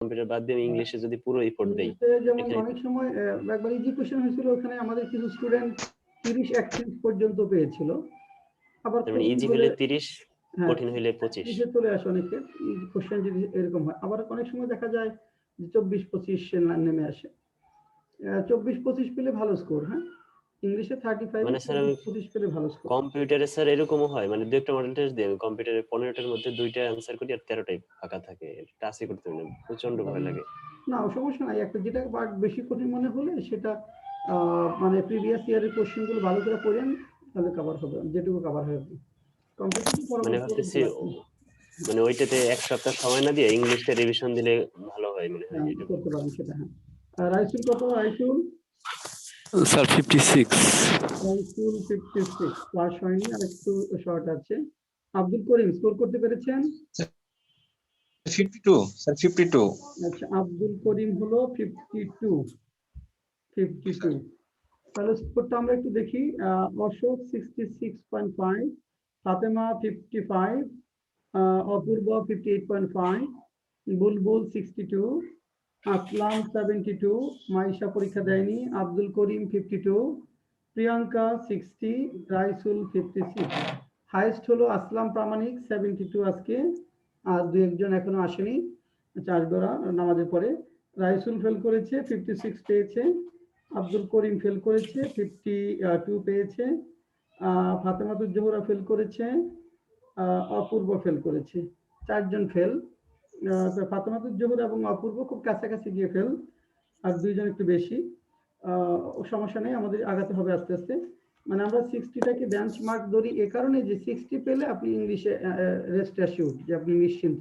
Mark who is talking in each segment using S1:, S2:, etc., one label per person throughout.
S1: Computer বাদ দিয়ে আমি ইংলিশে যদি পুরো এফোর্ট দেই,
S2: যেমন অনেক সময় একবার ইজি কোশ্চেন হয়েছিল, ওখানে আমাদের কিছু স্টুডেন্ট 30-31 পর্যন্ত পেয়েছিল। আবার
S1: মানে ইজি হলে 30, কঠিন হলে 25
S2: চলে আসে অনেকে কোশ্চেন যদি এরকম হয়। আবার অনেক সময় দেখা যায় যে 24-25 নেমে আসে। 24-25 পেলে ভালো স্কোর। হ্যাঁ, ইংলিশে 35
S1: মানে স্যার আমি
S2: 25 পেলে ভালো স্কোর।
S1: কম্পিউটারে স্যার এরকমও হয়, মানে দুই একটা মডেল টেস্ট দিই আমি, কম্পিউটারে 15টার মধ্যে 2টা অ্যানসার করি আর 13টাই ফাঁকা থাকে, টাচই করতে পারি না, প্রচন্ড ভয় লাগে।
S2: না, সমস্যা নাই, একটা যেটা পার্ট বেশি কঠিন মনে হলে সেটা মানে প্রিভিয়াস ইয়ারের কোশ্চেনগুলো ভালো করে পড়েন, তাহলে কভার হবে, যেটুকু কভার হবে।
S1: মানে ভাবতেছি মানে ওইটাতে এক সপ্তাহ সময় না দিয়ে ইংলিশটা রিভিশন দিলে ভালো হয় মনে হয়। এটা
S2: করতে পারেন সেটা। হ্যাঁ, আর রাইসুল কত? রাইসুল
S3: স্যার 56।
S2: রাইসুল 56 পাস হয়নি, আর একটু শর্ট আছে। আব্দুল করিম স্কোর করতে পেরেছেন?
S4: 52 স্যার, 52।
S2: আচ্ছা, আব্দুল করিম হলো 52। তাহলে স্কোরটা আমরা একটু দেখি। অশোক 66.5, ফাতেমা 55, অপূর্ব 58.5, বুলবুল 62, আসলাম 72, মাইশা পরীক্ষা দেয়নি, আব্দুল করিম 52, প্রিয়াঙ্কা 60, রাইসুল 56। হাইস্ট হলো আসলাম প্রামাণিক 72 আজকে, আর দু একজন এখনো আসেনি, চাষগড়া নামাজের পরে। রাইসুল ফেল করেছে, 56 পেয়েছে। আব্দুল করিম ফেল করেছে, 52 পেয়েছে। ফাতেমাতুজ জোহরা ফেল করেছে, অপূর্ব ফেল করেছে। 4 জন ফেল। ফাতেমাতুজ জোহরা এবং অপূর্ব খুব কাছাকাছি গিয়ে ফেল, আর 2 জন একটু বেশি। সমস্যা নেই, আমাদের আগাতে হবে আস্তে আস্তে। মানে আমরা 60টাকে বেঞ্চ মার্ক ধরি এ কারণে যে 60 পেলে আপনি ইংলিশে রেস্ট অ্যাসিউরড, যে আপনি নিশ্চিন্ত।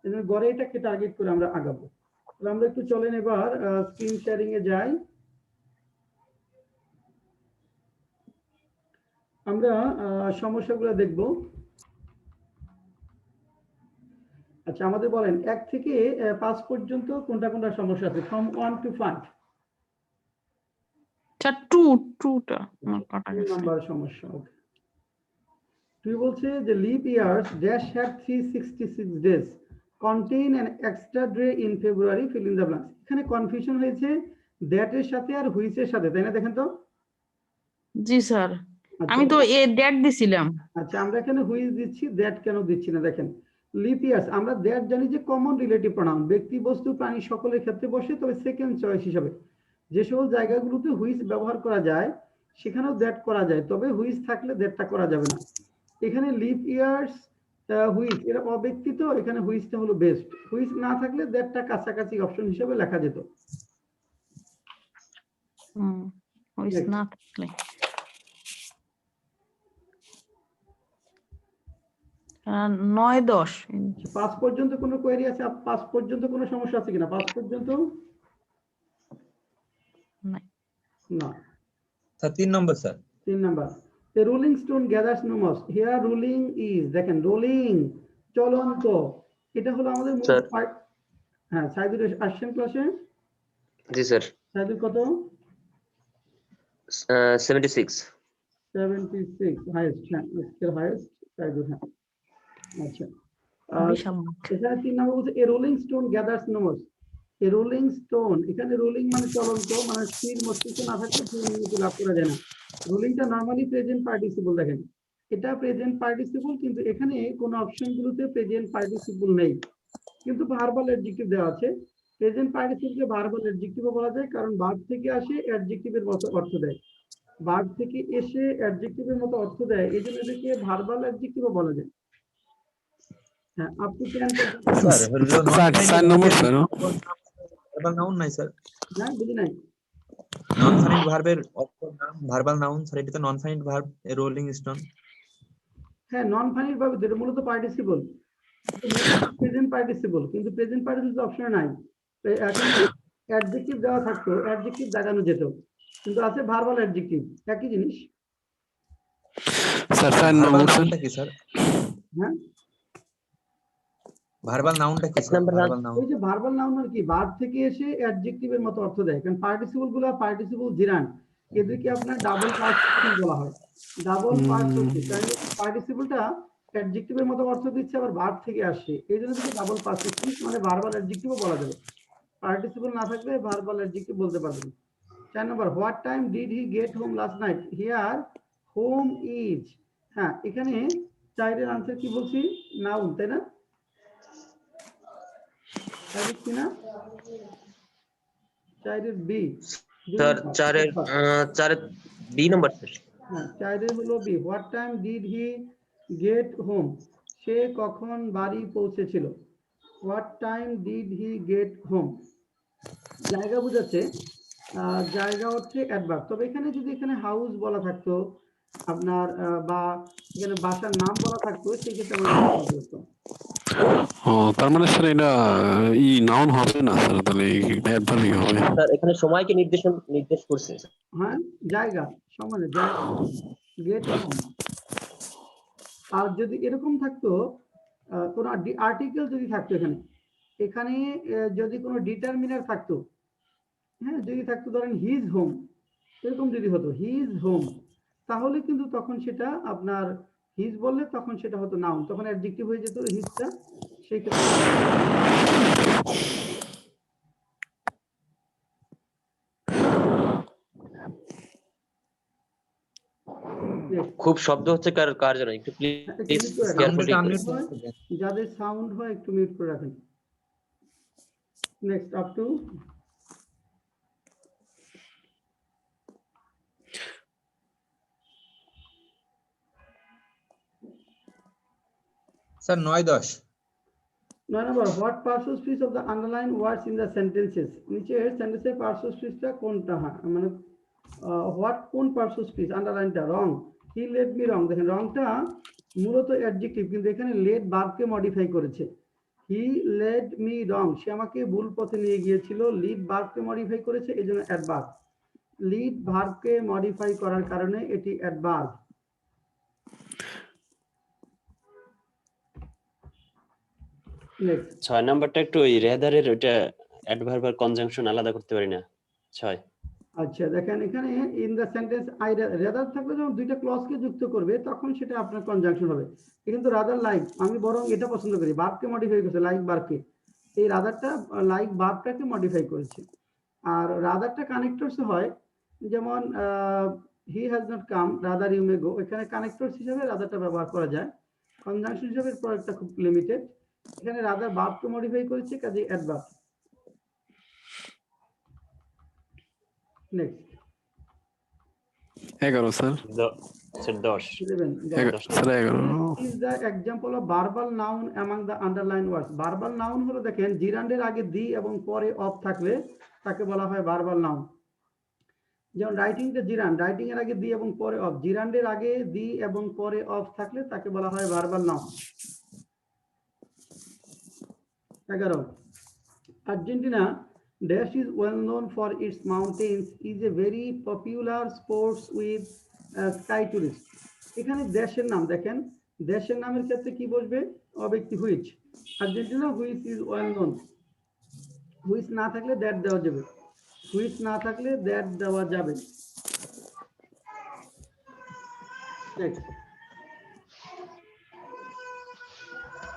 S2: এজন্য গড়ে এটাকে টার্গেট করে আমরা আগাবো। তাহলে আমরা একটু চলেন এবার স্ক্রিন শেয়ারিং এ যাই। আমরা সমস্যাগুলো দেখব। আচ্ছা, আমাদের বলেন 1 থেকে 5 পর্যন্ত কোনটা কোনটা সমস্যা আছে, ফ্রম 1 to 5।
S5: টুটা কাটা গেছে
S2: নাম্বার সমস্যা। ওকে, তুই বলছে যে leap years dash have 366 days contain an extra day in February, fill in the blanks. এখানে কনফিউশন হয়েছে দ্যাট এর সাথে আর হুইচ এর সাথে, তাই না? দেখেন তো।
S5: জি স্যার, আমি তো এ ডেট দিছিলাম।
S2: আচ্ছা, আমরা এখানে হুইচ দিচ্ছি, দ্যাট কেন দিচ্ছি না? দেখেন, লিপ ইয়ার্স আমরা দ্যাট জানি যে কমন রিলেটিভ প্রনাউন, ব্যক্তি বস্তু প্রাণী সকলের ক্ষেত্রে বসে, তবে সেকেন্ড চয়েস হিসাবে যে সকল জায়গাগুলোতে হুইচ ব্যবহার করা যায় সেখানেও দ্যাট করা যায়, তবে হুইচ থাকলে দ্যাটটা করা যাবে না। এখানে লিপ ইয়ার্স হুইচ এরা অব্যক্তি, তো এখানে হুইচটা হলো বেস্ট। হুইচ না থাকলে দ্যাটটা কাছাকাছি অপশন হিসেবে লেখা যেত।
S5: হুইচ না থাকলে 9-10।
S2: 5 পর্যন্ত কোনো কোয়েরি আছে? 5 পর্যন্ত কোনো সমস্যা আছে কিনা? 5 পর্যন্ত না।
S4: Sir 3 number sir.
S2: 3 number, the rolling stone gathers no moss. Here rolling is, দেখেন রোলিং চলন্ত, এটা হলো আমাদের মূল পার্ট। হ্যাঁ, সাইদুর আসছেন ক্লাসে?
S6: জি স্যার।
S2: সাইদুর কত?
S6: 76
S2: হাইয়েস্ট। হ্যাঁ, আজকের হাইয়েস্ট সাইদুর। হ্যাঁ, আচ্ছা। এখানে 3 নাম্বার বলছে a rolling stone gathers no moss. A rolling stone, এখানে রোলিং মানে চলন্ত, মানে স্থির মস্তিষ্ক না থাকলে পূর্ণগতি লাভ করা যায় না। রোলিংটা নরমালি প্রেজেন্ট পার্টিসিপল, দেখেন এটা প্রেজেন্ট পার্টিসিপল, কিন্তু এখানে কোন অপশনগুলোতে প্রেজেন্ট পার্টিসিপল নেই, কিন্তু ভার্বাল অ্যাডজেক্টিভ দেওয়া আছে। প্রেজেন্ট পার্টিসিপলকে ভার্বাল অ্যাডজেক্টিভও বলা যায়, কারণ ভার্ব থেকে আসে অ্যাডজেক্টিভের মতো অর্থ দেয়। ভার্ব থেকে এসে অ্যাডজেক্টিভের মতো অর্থ দেয়, এই জন্য এদেরকে ভার্বাল অ্যাডজেক্টিভও বলা যায়। হ্যাঁ, আপ টু 10
S4: স্যার হলো নন ফাইনাইট
S3: নম্বর স্যার।
S4: ভার্বাল নাউন নাই স্যার।
S2: না, বুঝি নাই।
S4: নন ফাইনাইট ভার্বের ভার্বাল নাউন স্যার, এটা তো non finite verb rolling stone.
S2: হ্যাঁ, নন ফাইনাইট ভাবে যেটা মূলত পার্টিসিপল, প্রেজেন্ট পার্টিসিপল, কিন্তু প্রেজেন্ট পার্টিসিপল অপশন নাই। এখন অ্যাডজেক্টিভ দেওয়া থাকতো, অ্যাডজেক্টিভ দেখানো যেত, কিন্তু আছে ভার্বাল অ্যাডজেক্টিভ, একই জিনিস।
S3: স্যার
S4: ভার্বাল নাউনটা কি স্যার?
S2: হ্যাঁ,
S4: ভার্বাল নাউনটা কি স্যার? ভার্বাল নাউন,
S2: ওই যে ভার্বাল নাউন আর কি, ভার্ব থেকে এসে অ্যাডজেক্টিভের মতো অর্থ দেয়। কারণ পার্টিসিপল গুলো পার্টিসিপল জিরান, এদেরকে আপনার ডাবল পার্টসিপল বলা হয়। ডাবল পার্টসিপল, কারণ পার্টিসিপলটা অ্যাডজেক্টিভের মতো অর্থ দিচ্ছে, আবার ভার্ব থেকে আসছে, এই জন্য কিন্তু ডাবল পার্সিস্ট মানে ভার্বাল অ্যাডজেক্টিভও বলা যাবে। পার্টিসিপল না থাকলে ভার্বাল অ্যাডজেক্টিভ বলতে পারবেন। 4 number, what time did he get home last night? Here home is, হ্যাঁ এখানে চাইল্ডের আনসার কি বলছি? নাউন, তাই না? চাইল্ড কি না? চাইল্ডের বি।
S6: স্যার চারের বি নাম্বার স্যার।
S2: হ্যাঁ, চাইল্ডের হলো B. What time did he get home? সে কখন বাড়ি পৌঁছেছিল? What time did he get home জায়গা বোঝাচ্ছে, জায়গা হচ্ছে অ্যাডভার্ব। তবে এখানে যদি এখানে হাউস বলা থাকতো আপনার বা এখানে বাসার নাম বলা থাকতো, সেক্ষেত্রে আমরা ব্যবহার করতাম।
S3: ও তার মানে স্যার এটা নাউন হবে না স্যার, তাহলে অ্যাডভার্বই হবে।
S6: স্যার এখানে সময়কে নির্দেশ করছে।
S2: হ্যাঁ, জায়গা সমানে জায়গা, গেট হোম। আর যদি এরকম থাকতো কোনো আর্টিকেল যদি থাকতো এখানে, এখানে যদি কোনো ডিটারমিনার থাকতো, হ্যাঁ যদি থাকতো ধরেন হিজ হোম, এরকম যদি হতো হিজ হোম, তাহলে কিন্তু তখন সেটা আপনার হিজ বললে তখন সেটা হতো নাউন, তখন অ্যাডজেক্টিভ হয়ে যেত হিজটা, সেই ক্ষেত্রে।
S6: খুব শব্দ হচ্ছে কার জন্য একটু প্লিজ কেয়ারফুলি।
S2: যাদের সাউন্ড হয় একটু মিউট করে রাখেন। Next up to
S4: sir 9-10।
S2: 9 number, what parts speech of the underline words in the sentences? নিচে সেন্টেন্সের পার্টস স্পিচটা কোনটা? হ্যাঁ মানে হোয়াট কোন পার্টস স্পিচ? আন্ডারলাইনটা রং। হি লেড মি রং, দেখেন রংটা মূলত অ্যাডজেক্টিভ, কিন্তু এখানে লেড ভার্বকে মডিফাই করেছে। হি লেড মি রং, সে আমাকে ভুল পথে নিয়ে গিয়েছিল, লিড ভার্বকে মডিফাই করেছে, এই জন্য অ্যাডভার্ব। লিড ভার্বকে মডিফাই করার কারণে এটি অ্যাডভার্ব। নেক্সট
S1: 6 নাম্বারটা একটু ওই রেদারের ওইটা অ্যাডভার্ব আর কনজাংশন আলাদা করতে পারি না। 6
S2: আচ্ছা দেখেন এখানে in the sentence I rather থাকলে যখন দুইটা ক্লজকে যুক্ত করবে তখন সেটা আপনার কনজাংশন হবে। কিন্তু রাদার লাইক, আমি বরং এটা পছন্দ করি, ভার্বকে মডিফাই করেছে, লাইক ভার্বকে, এই রাদারটা লাইক ভার্বটাকে মডিফাই করেছে। আর রাদারটা কানেক্টরস হয়, যেমন he has not come rather you may go, এখানে কানেক্টরস হিসেবে রাদারটা ব্যবহার করা যায়। কনজাংশন হিসেবে প্রয়োগটা খুব লিমিটেড। এখানে রাদার ভার্বকে মডিফাই করেছে, কাজে adverb. Next
S3: 11 sir.
S1: 10
S3: sir 11
S2: is the example of verbal noun among the underlined words? verbal noun হলো দেখেন জিরান্ডের আগে দি এবং পরে অফ থাকলে তাকে বলা হয় verbal noun। যেমন রাইটিং টা জিরান্ড, রাইটিং এর আগে দি এবং পরে অফ, জিরান্ডের আগে দি এবং পরে অফ থাকলে তাকে বলা হয় verbal noun। 11 Argentina dash is well known for its mountains is a very popular sports with sky tourists। এখানে দেশের নাম দেখেন, দেশের নামের ক্ষেত্রে কি বসবে? অব্যক্তি which. Argentina which is well known, which না থাকলে দ্যাট দেওয়া যাবে, হুইচ না থাকলে দ্যাট দেওয়া যাবে। Next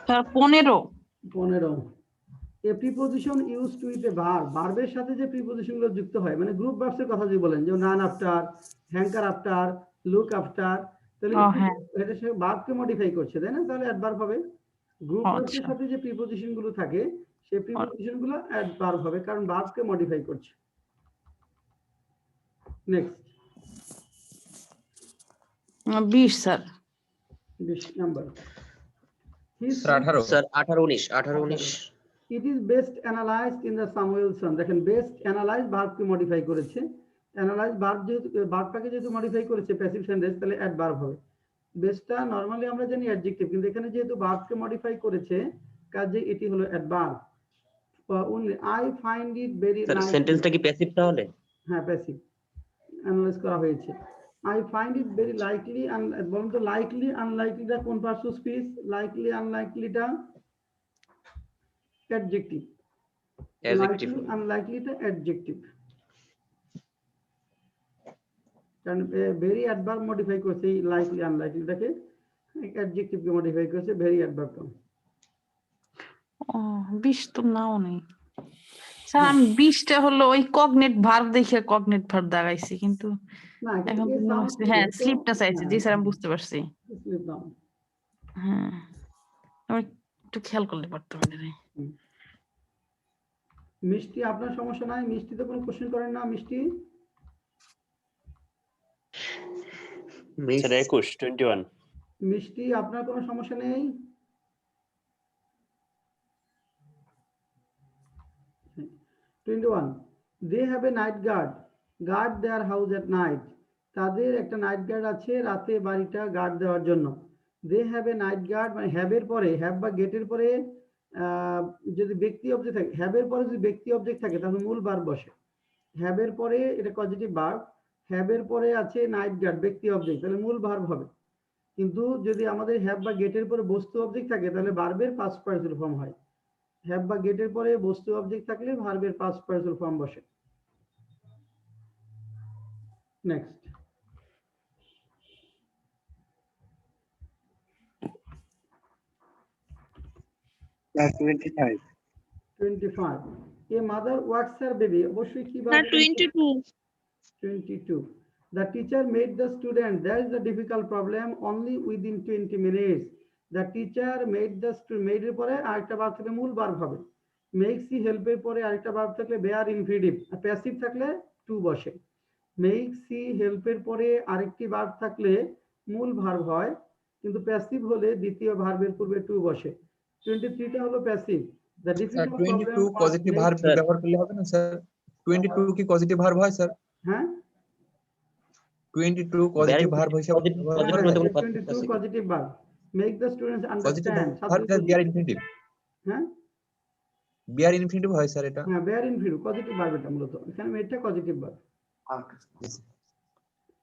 S2: 15 a preposition use to with a verb, ভার্বের সাথে যে প্রিপোজিশনগুলো যুক্ত হয়, মানে গ্রুপ ভার্বসের কথা যদি বলেন, যেমন run after, hanker after, look after, তাহলে এটা সে ভার্বকে মডিফাই করছে, তাই না? তাহলে অ্যাডভার্ব হবে। গ্রুপ ভার্বের সাথে যে প্রিপোজিশনগুলো থাকে সেই প্রিপোজিশনগুলো অ্যাডভার্ব হবে, কারণ ভার্বকে মডিফাই করছে। Next
S5: 20 sir.
S2: 20 number,
S4: sir 18।
S6: Sir 18-19
S2: It is best analyzed in the Samuelson, দেখেন বেস্ট অ্যানালাইজ ভার্বকে মডিফাই করেছে, অ্যানালাইজ ভার্ব যেহেতু ভার্বটাকে যেহেতু মডিফাই করেছে প্যাসিভ সেন্টেন্স, তাহলে অ্যাডভার্ব হবে। বেস্টটা নরমালি আমরা জানি অ্যাডজেক্টিভ, কিন্তু এখানে যেহেতু ভার্বকে মডিফাই করেছে কাজে এটি হলো adverb. I find it very
S6: sir
S2: nice,
S6: সেন্টেন্সটা কি প্যাসিভ তাহলে?
S2: হ্যাঁ প্যাসিভ অ্যানালাইজ করা হয়েছে। I find it very likely, বলুন তো লাইকলি আনলাইকলিটা কোন পার্টস অফ স্পিচ? লাইকলি আনলাইকলিটা অ্যাডজেক্টিভ,
S6: অ্যাডজেক্টিভ।
S2: আনলাইকলিটা অ্যাডজেক্টিভ, কারণ ভেরি অ্যাডভার্ব মডিফাই করছে লাইকলি আনলাইকলিটাকে। অ্যাডজেক্টিভ কে মডিফাই করেছে, ভেরি অ্যাডভার্ব ফর্ম।
S5: ও 20 তো নাও নেই স্যার, আমি 20টা হলো ওই কগনেট ভার্ব দেখে কগনেট ভার্ব দাগাইছি, কিন্তু
S2: না কিন্তু
S5: এখন
S2: এ
S5: তো মনে
S2: সাউন্ড
S5: হচ্ছে হ্যাঁ স্লিপটা চাইছে। জি স্যার, আমি বুঝতে পারছি।
S2: Sleep now.
S5: হ্যাঁ, আমি একটু খেয়াল করলে পারতাম না রে।
S2: মিষ্টি, আপনার সমস্যা নাই? মিষ্টি তো কোনো কোশ্চেন করেন না? মিষ্টি
S1: স্যার 21
S2: মিষ্টি আপনার কোনো সমস্যা নেই? They have a night guard their house at night. তাদের একটা নাইট গার্ড আছে রাতে বাড়িটা গার্ড দেওয়ার জন্য। They have a night guard, মানে হ্যাভ এর পরে, হ্যাভ বা গেটের পরে যদি ব্যক্তি অবজেক্ট থাকে, হ্যাভ এর পরে যদি ব্যক্তি অবজেক্ট থাকে তাহলে মূল ভার্ব বসে। হ্যাভ এর পরে এটা পজিটিভ ভার্ব, হ্যাভ এর পরে আছে নাইট গার্ড ব্যক্তি অবজেক্ট, তাহলে মূল ভার্ব হবে। কিন্তু যদি আমাদের হ্যাভ বা গেটের পরে বস্তু অবজেক্ট থাকে তাহলে ভার্বের পাস্ট পার্টিসিপল ফর্ম হয়। হ্যাভ বা গেটের পরে বস্তু অবজেক্ট থাকলে ভার্বের পাস্ট পার্টিসিপল ফর্ম বসে। Next,
S7: Class 25.
S2: 25 A mother works her baby, অবশ্যই কি
S5: sir
S2: verb?
S5: 22।
S2: 22 The teacher made the student, there is a difficult problem only within 20 minutes. The teacher made the student, made এর পরে আরেকটা verb থাকলে মূল verb হবে। Makes he help এর পরে আরেকটা ভার্ব থাকলে বেয়ার ইনফিনিটিভ, আর প্যাসিভ থাকলে টু বসে। Makes he help এর পরে আরেকটি ভার্ব থাকলে মূল ভার্ব হয়, কিন্তু প্যাসিভ হলে দ্বিতীয় ভার্বের পূর্বে টু বসে। 23 টা হলো passive. The
S4: sir
S2: difficult problem
S4: 22
S2: was
S4: positive
S2: made-
S4: verb
S6: sir.
S4: ব্যবহার করলে হবে না স্যার? 22 কি পজিটিভ ভার্ব হয় স্যার?
S2: হ্যাঁ
S4: 22 পজিটিভ ভার্ব হিসেবে ব্যবহার
S6: positive
S4: করা
S6: মধ্যে
S4: যায়?
S6: কোনো পার্থক্য
S2: 22
S6: আছে কি?
S2: Positive verb, make the students
S4: positive
S2: understand.
S4: Verb plus bare infinitive,
S2: হ্যাঁ
S4: বিআর ইনফিনিটিভ হয় স্যার এটা?
S2: হ্যাঁ বেয়ার ইনফিনিটিভ পজিটিভ ভার্ব, এটা মূলত এখানে মেটটা পজিটিভ ভার্ব।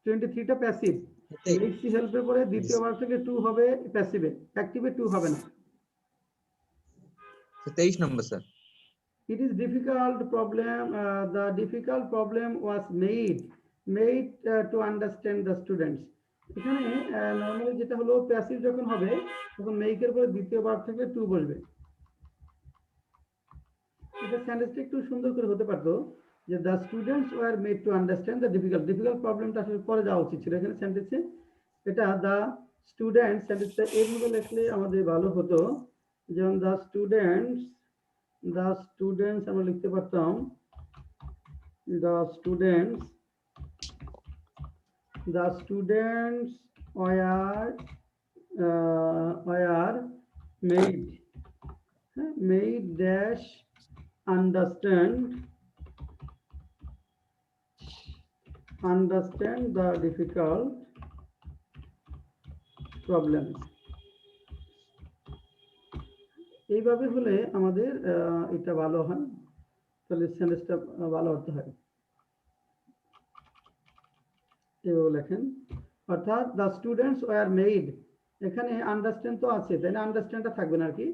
S2: 23 টা প্যাসিভ। মেক সি হেল্প এর পরে দ্বিতীয় ভার্ব থেকে টু হবে প্যাসিভে, অ্যাক্টিভে টু হবে না।
S4: 23 নম্বর sir.
S2: It is difficult problem, the difficult problem was made to understand the students. এখানে নরমালি যেটা হলো প্যাসিভ যখন হবে তখন মেক এর পরে দ্বিতীয় ভার্ব থেকে টু বসবে। এটা সেন্টেন্সটা একটু সুন্দর করে হতে পারতো যে the students were made to understand the difficult প্রবলেমটা আসলে পরে যাওয়া উচিত ছিল এখানে সেন্টেন্সে। এটা the students সেন্টেন্সটা এইভাবে লিখলে আমাদের ভালো হতো, যেমন the students আমরা লিখতে পারতাম the students were made dash understand the difficult problem. এইভাবে হলে আমাদের এটা ভালো হয়, তাহলে সেন্টেন্সটা ভালো অর্থ হয়। এভাবে লেখেন, অর্থাৎ the students were made, এখানে আন্ডারস্ট্যান্ড তো আছে তাই না, আন্ডারস্ট্যান্ডটা থাকবে না আর কি,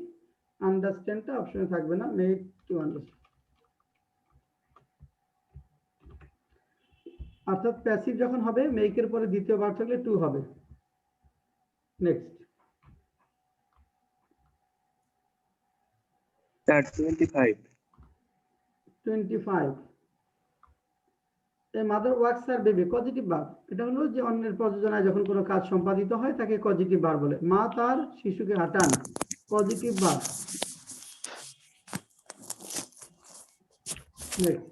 S2: আন্ডারস্ট্যান্ডটা অপশনে থাকবে না, মেড টু আন্ডারস্ট্যান্ড। অর্থাৎ প্যাসিভ যখন হবে মেকের পরে দ্বিতীয় ভার্ব থাকলে টু হবে। Next,
S7: Start 25.
S2: 25 A mother works her baby, positive verb. এটা হলো যে অন্যের প্রযোজনায় যখন কোনো কাজ সম্পাদিত হয় তাকে পজিটিভ ভার্ব বলে। মা তার শিশুকে হাঁটান, পজিটিভ ভার্ব। নেক্সট,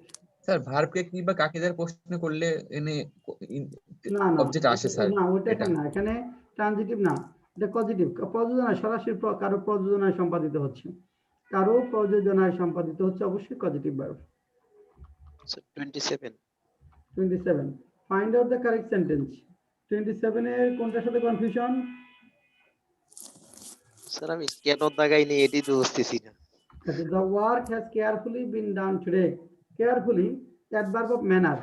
S4: স্যার ভার্বকে কি বা কাকে দ্বারা প্রশ্ন করলে এনে
S2: না না
S4: অবজেক্ট আসে স্যার?
S2: না ওটা
S4: এটা
S2: না, এখানে ট্রানজিটিভ না, এটা পজিটিভ। প্রযোজনা সরাসরি কারো প্রযোজনায় সম্পাদিত হচ্ছে, অবশ্যই positive verb. 27 find out the correct sentence. 27 এর কোনটার সাথে কনফিউশন?
S6: স্যার আমি কেন দাগাইনি এটি তো বুঝতেছি না।
S2: The work has carefully been done today. Carefully adverb of manner,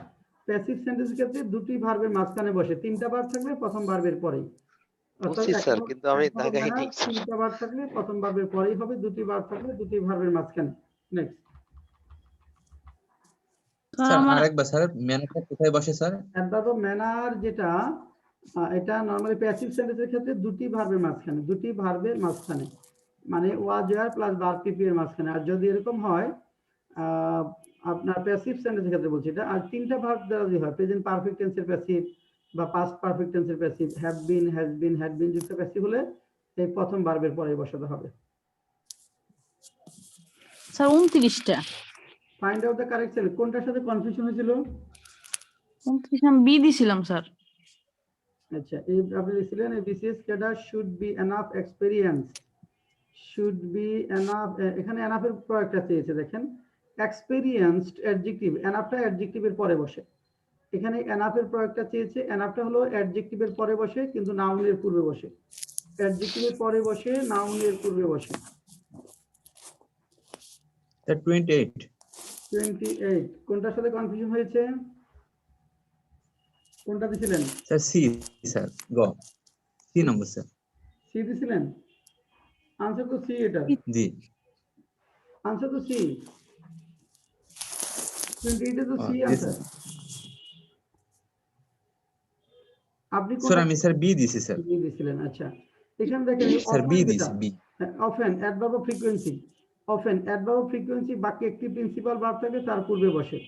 S2: passive sentence ক্ষেত্রে দুটি ভার্বের মাঝখানে বসে, তিনটা ভার্ব থাকলে প্রথম ভার্বের পরেই।
S6: বুঝছি স্যার, কিন্তু আমি দাগাইনি।
S2: তিনটা ভার্ব থাকলে প্রথম ভার্বের পরেই হবে, দুটি ভার্ব থাকলে দুটি ভার্বের মাঝখানে। নেক্সট,
S4: স্যার আরেকবার স্যার ম্যানারটা কোথায় বসে স্যার?
S2: অ্যাডভার্ব অফ ম্যানার যেটা এটা নরমালি প্যাসিভ সেন্টেন্সের ক্ষেত্রে দুটি ভার্বের মাঝখানে মানে ওয়াজ ওয়্যার প্লাস ভার্ব টিপি এর মাঝখানে। আর যদি এরকম হয় আপনার প্যাসিভ সেন্টেন্সের ক্ষেত্রে বলছি এটা, আর তিনটা ভার্ব দ্বারা যদি হয় প্রেজেন্ট পারফেক্ট টেন্সের প্যাসিভ বা পাস্ট পারফেক্ট টেন্সের passive, have been, has been, had been যুক্ত প্যাসিভ হলে এই প্রথম ভার্বের পরে বসাতে হবে।
S5: স্যার 29টা।
S2: Find out the correct sentence, কোনটার সাথে কনফিউশন হয়েছিল?
S5: 29 আমি বি দিছিলাম স্যার।
S2: আচ্ছা, এই আপনি লিখছিলেন BCS cadre should be enough experience, should be enough, এখানে এনাফের প্রয়োগটা চেয়েছে দেখেন, এক্সপেরিয়েন্সড অ্যাডজেক্টিভ, এনাফটা অ্যাডজেক্টিভের পরে বসে, এখানে এনাফের প্রয়োগটা চেয়েছে, এনাফটা হলো অ্যাডজেক্টিভের পরে বসে কিন্তু নাউনের পূর্বে বসে, অ্যাডজেক্টিভের পরে বসে নাউনের পূর্বে বসে। 28 কোনটার সাথে কনফিউশন হয়েছে? কোনটা দিছিলেন?
S4: স্যার সি স্যার, গ সি নম্বর স্যার।
S2: সি দিছিলেন? আনসার তো সি, এটা
S4: জি
S2: আনসার তো সি, 28 তো সি
S4: yes,
S2: আনসার।
S4: sir.
S2: আপনি
S4: স্যার আমি স্যার বি দিছি স্যার।
S2: বি দিছিলেন? আচ্ছা, এখানে দেখেন
S4: স্যার বি দিছি B.
S2: Often adverb of frequency, often adverb of frequency বাক্যে একটি প্রিন্সিপাল ভার্ব থাকে তার পূর্বে বসে,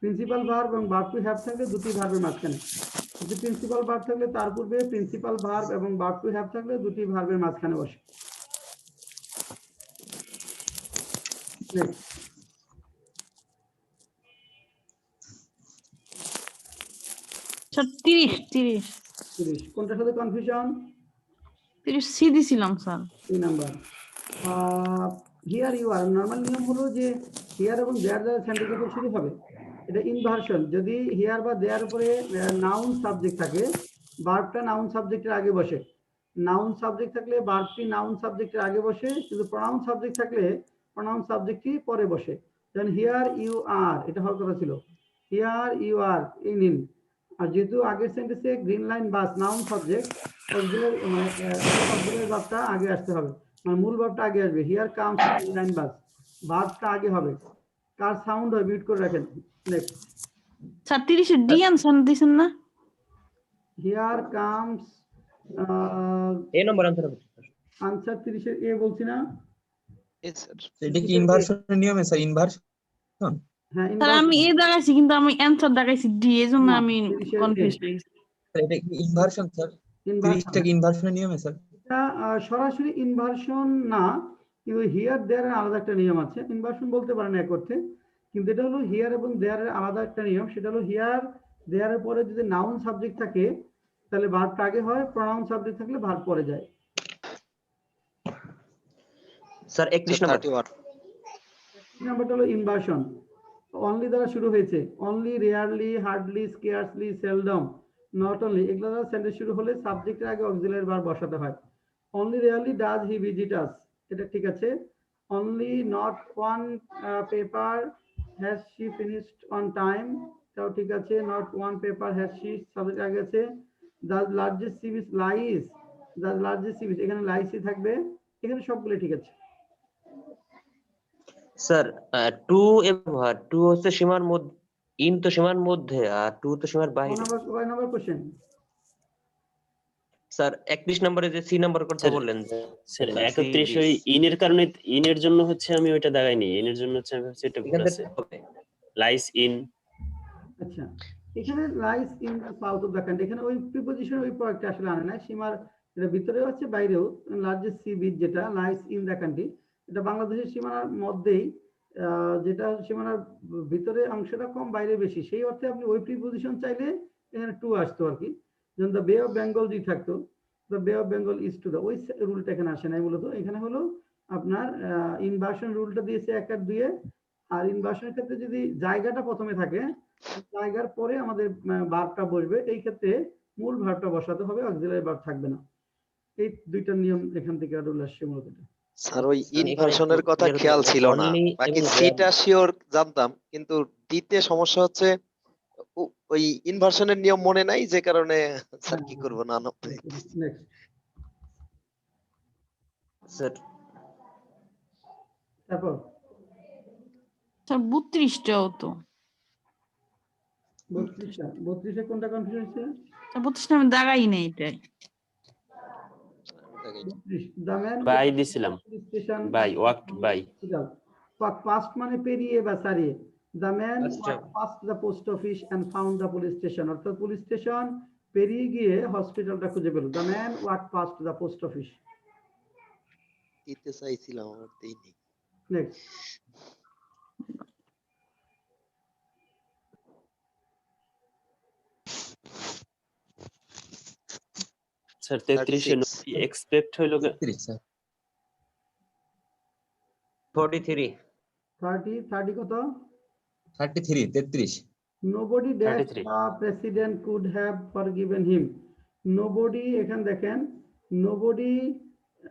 S2: প্রিন্সিপাল ভার্ব এবং ভার্ব টু হ্যাভ থাকলে দুটি ভার্বের মাঝখানে, যদি প্রিন্সিপাল ভার্ব থাকলে তার পূর্বে, প্রিন্সিপাল ভার্ব এবং ভার্ব টু হ্যাভ থাকলে দুটি ভার্বের মাঝখানে বসে। Next.
S5: স্যার 30 30
S2: 30 কোনটার সাথে কনফিউশন?
S5: 30 সি দিছিলাম sir.
S2: 3 number. Here you are, normal নিয়ম হলো যে হিয়ার এবং দেয়ার দ্বারা সেন্টেন্স যখন শুরু হবে এটা ইনভার্সন, যদি হিয়ার বা দেয়ার উপরে নাউন সাবজেক্ট থাকে ভার্বটা নাউন সাবজেক্টের আগে বসে, নাউন সাবজেক্ট থাকলে ভার্বটি নাউন সাবজেক্টের আগে বসে, কিন্তু প্রনাউন সাবজেক্ট থাকলে প্রনাউন সাবজেক্টটি পরে বসে। যেমন হিয়ার ইউ আর, এটা হওয়ার কথা ছিল হিয়ার ইউ আর ইন, আর যেহেতু আগের সেন্টেন্সে গ্রিন লাইন বাস নাউন সাবজেক্ট, অক্সিলারি ভার্বটা আগে আসতে হবে, মানে মূল ভার্বটা আগে আসবে। হিয়ার কামস গ্রিন লাইন বাস, ভার্বটা আগে হবে। কার সাউন্ড হয় মিউট করে রাখেন। নেক্সট।
S5: স্যার 30 এর ডি আনসার দিছেন না?
S2: Here comes
S6: A number answer হবে
S2: আনসার 30 এর এ বলছি না?
S4: এটা কি ইনভার্সনের নিয়মে স্যার? ইনভার্সন
S2: হ্যাঁ,
S5: স্যার আমি এ দেখাইছি কিন্তু আমি অ্যানসার দেখাইছি ডি, এজন্য আমি কনফিউজ হয়ে গেছি।
S4: এটা কি ইনভার্সন স্যার? 30টা কি ইনভার্সনের নিয়মে স্যার?
S2: এটা সরাসরি ইনভার্সন না, কিন্তু হিয়ার দেয়ার আলাদা একটা নিয়ম আছে, ইনভার্সন বলতে পারেন এক অর্থে, কিন্তু এটা হলো হিয়ার এবং দেয়ারের আলাদা একটা নিয়ম। সেটা হলো হিয়ার দেয়ারের পরে যদি নাউন সাবজেক্ট থাকে তাহলে ভার্বটা আগে হয়, প্রনাউন সাবজেক্ট থাকলে ভার্ব পরে যায়।
S6: স্যার 31 নম্বর।
S2: নাম্বারটা হলো ইনভার্সন, অনলি দ্বারা শুরু হয়েছে, only, rarely, hardly, scarcely, seldom, not only, এগুলো দ্বারা সেন্টেন্স শুরু হলে সাবজেক্টের আগে অক্সিলারি ভার্ব বসাতে হয়। Only rarely does he visit us, এটা ঠিক আছে। Only not one paper has she finished on time, এটাও ঠিক আছে। Not one paper has she subject আগে আছে। The largest sea beach lies, the largest sea beach, এখানে লাইসই থাকবে, এখানে সবগুলো ঠিক আছে।
S6: স্যার 2 এবং 2 হচ্ছে সীমার মধ্যে, ইন তো সীমার মধ্যে আর 2 তো সীমার বাইরে।
S2: কয় নাম্বার কোশ্চেন?
S6: স্যার 31 নম্বরে যে সি নাম্বার করতে
S1: স্যার,
S6: বললেন
S1: স্যার 31 ওই ইনের কারণে, ইনের জন্য হচ্ছে আমি ওইটা দাগাইনি, ইনের জন্য হচ্ছে আমি ভাবছি এটা ভুল
S6: এখান
S1: আছে,
S6: থেকে হবে।
S1: Lies in.
S2: আচ্ছা, এখানে lies in the south of the country, এখানে ওই প্রিপোজিশন ওই প্রয়োগটা আসলে আনে না, সীমার এটা ভিতরেও আছে বাইরেও। লার্জেস্ট সি বিচ যেটা লাইস ইন দ্য কান্ট্রি, এটা বাংলাদেশের সীমানার মধ্যেই, যেটা সীমানার ভিতরে অংশটা কম বাইরে বেশি, সেই অর্থে আপনি ওই প্রিপোজিশন চাইলে এখানে টু আসতো আর কি। যেমন দ্য বে অফ বেঙ্গল যদি থাকতো, দ্য বে of Bengal is to the, ওই রুলটা এখানে আসে নাই মূলত। এখানে হলো আপনার ইনভার্সন রুলটা দিয়েছে 1 আর 2 এ, আর ইনভার্সনের ক্ষেত্রে যদি জায়গাটা প্রথমে থাকে, জায়গার পরে আমাদের ভার্বটা বসবে, এই ক্ষেত্রে মূল ভার্বটা বসাতে হবে, অক্সিলারি ভার্ব থাকবে না। এই দুইটা নিয়ম এখান থেকে রুল আসছে মূলত।
S8: স্যার ওই ইনভার্সনের কথা খেয়াল ছিল না, বাকি সিটা শিওর জানতাম, কিন্তু ডিতে সমস্যা হচ্ছে ওই ইনভার্সনের নিয়ম মনে নাই, যে কারণে স্যার কি করব না।
S2: নেক্সট।
S6: স্যার
S2: তারপর
S5: স্যার 32টাও তো
S2: 32 কোনটা কনফিউশন হচ্ছে?
S5: 32 আমি দাগাই নেই এটাই।
S2: 32 the man
S1: বাই দিছিলাম,
S2: station
S1: by walked by.
S2: Past মানে পেরিয়ে বা সারিয়ে। the man
S4: আচ্ছা।
S2: walked past the post office and found the police station, অর্থাৎ পুলিশ স্টেশন পেরিয়ে গিয়ে হসপিটালটা খুঁজে পেল। the man walked past the post office.
S8: দিতে চাইছিলাম আমার দেইনি।
S2: নেক্সট
S1: স্যার 33 এক্সপেক্ট হইলো
S4: 33 স্যার।
S6: 43
S2: 30 কত?
S4: 33
S2: nobody dash
S1: 33
S2: the president could have forgiven him. nobody এখানে দেখেন nobody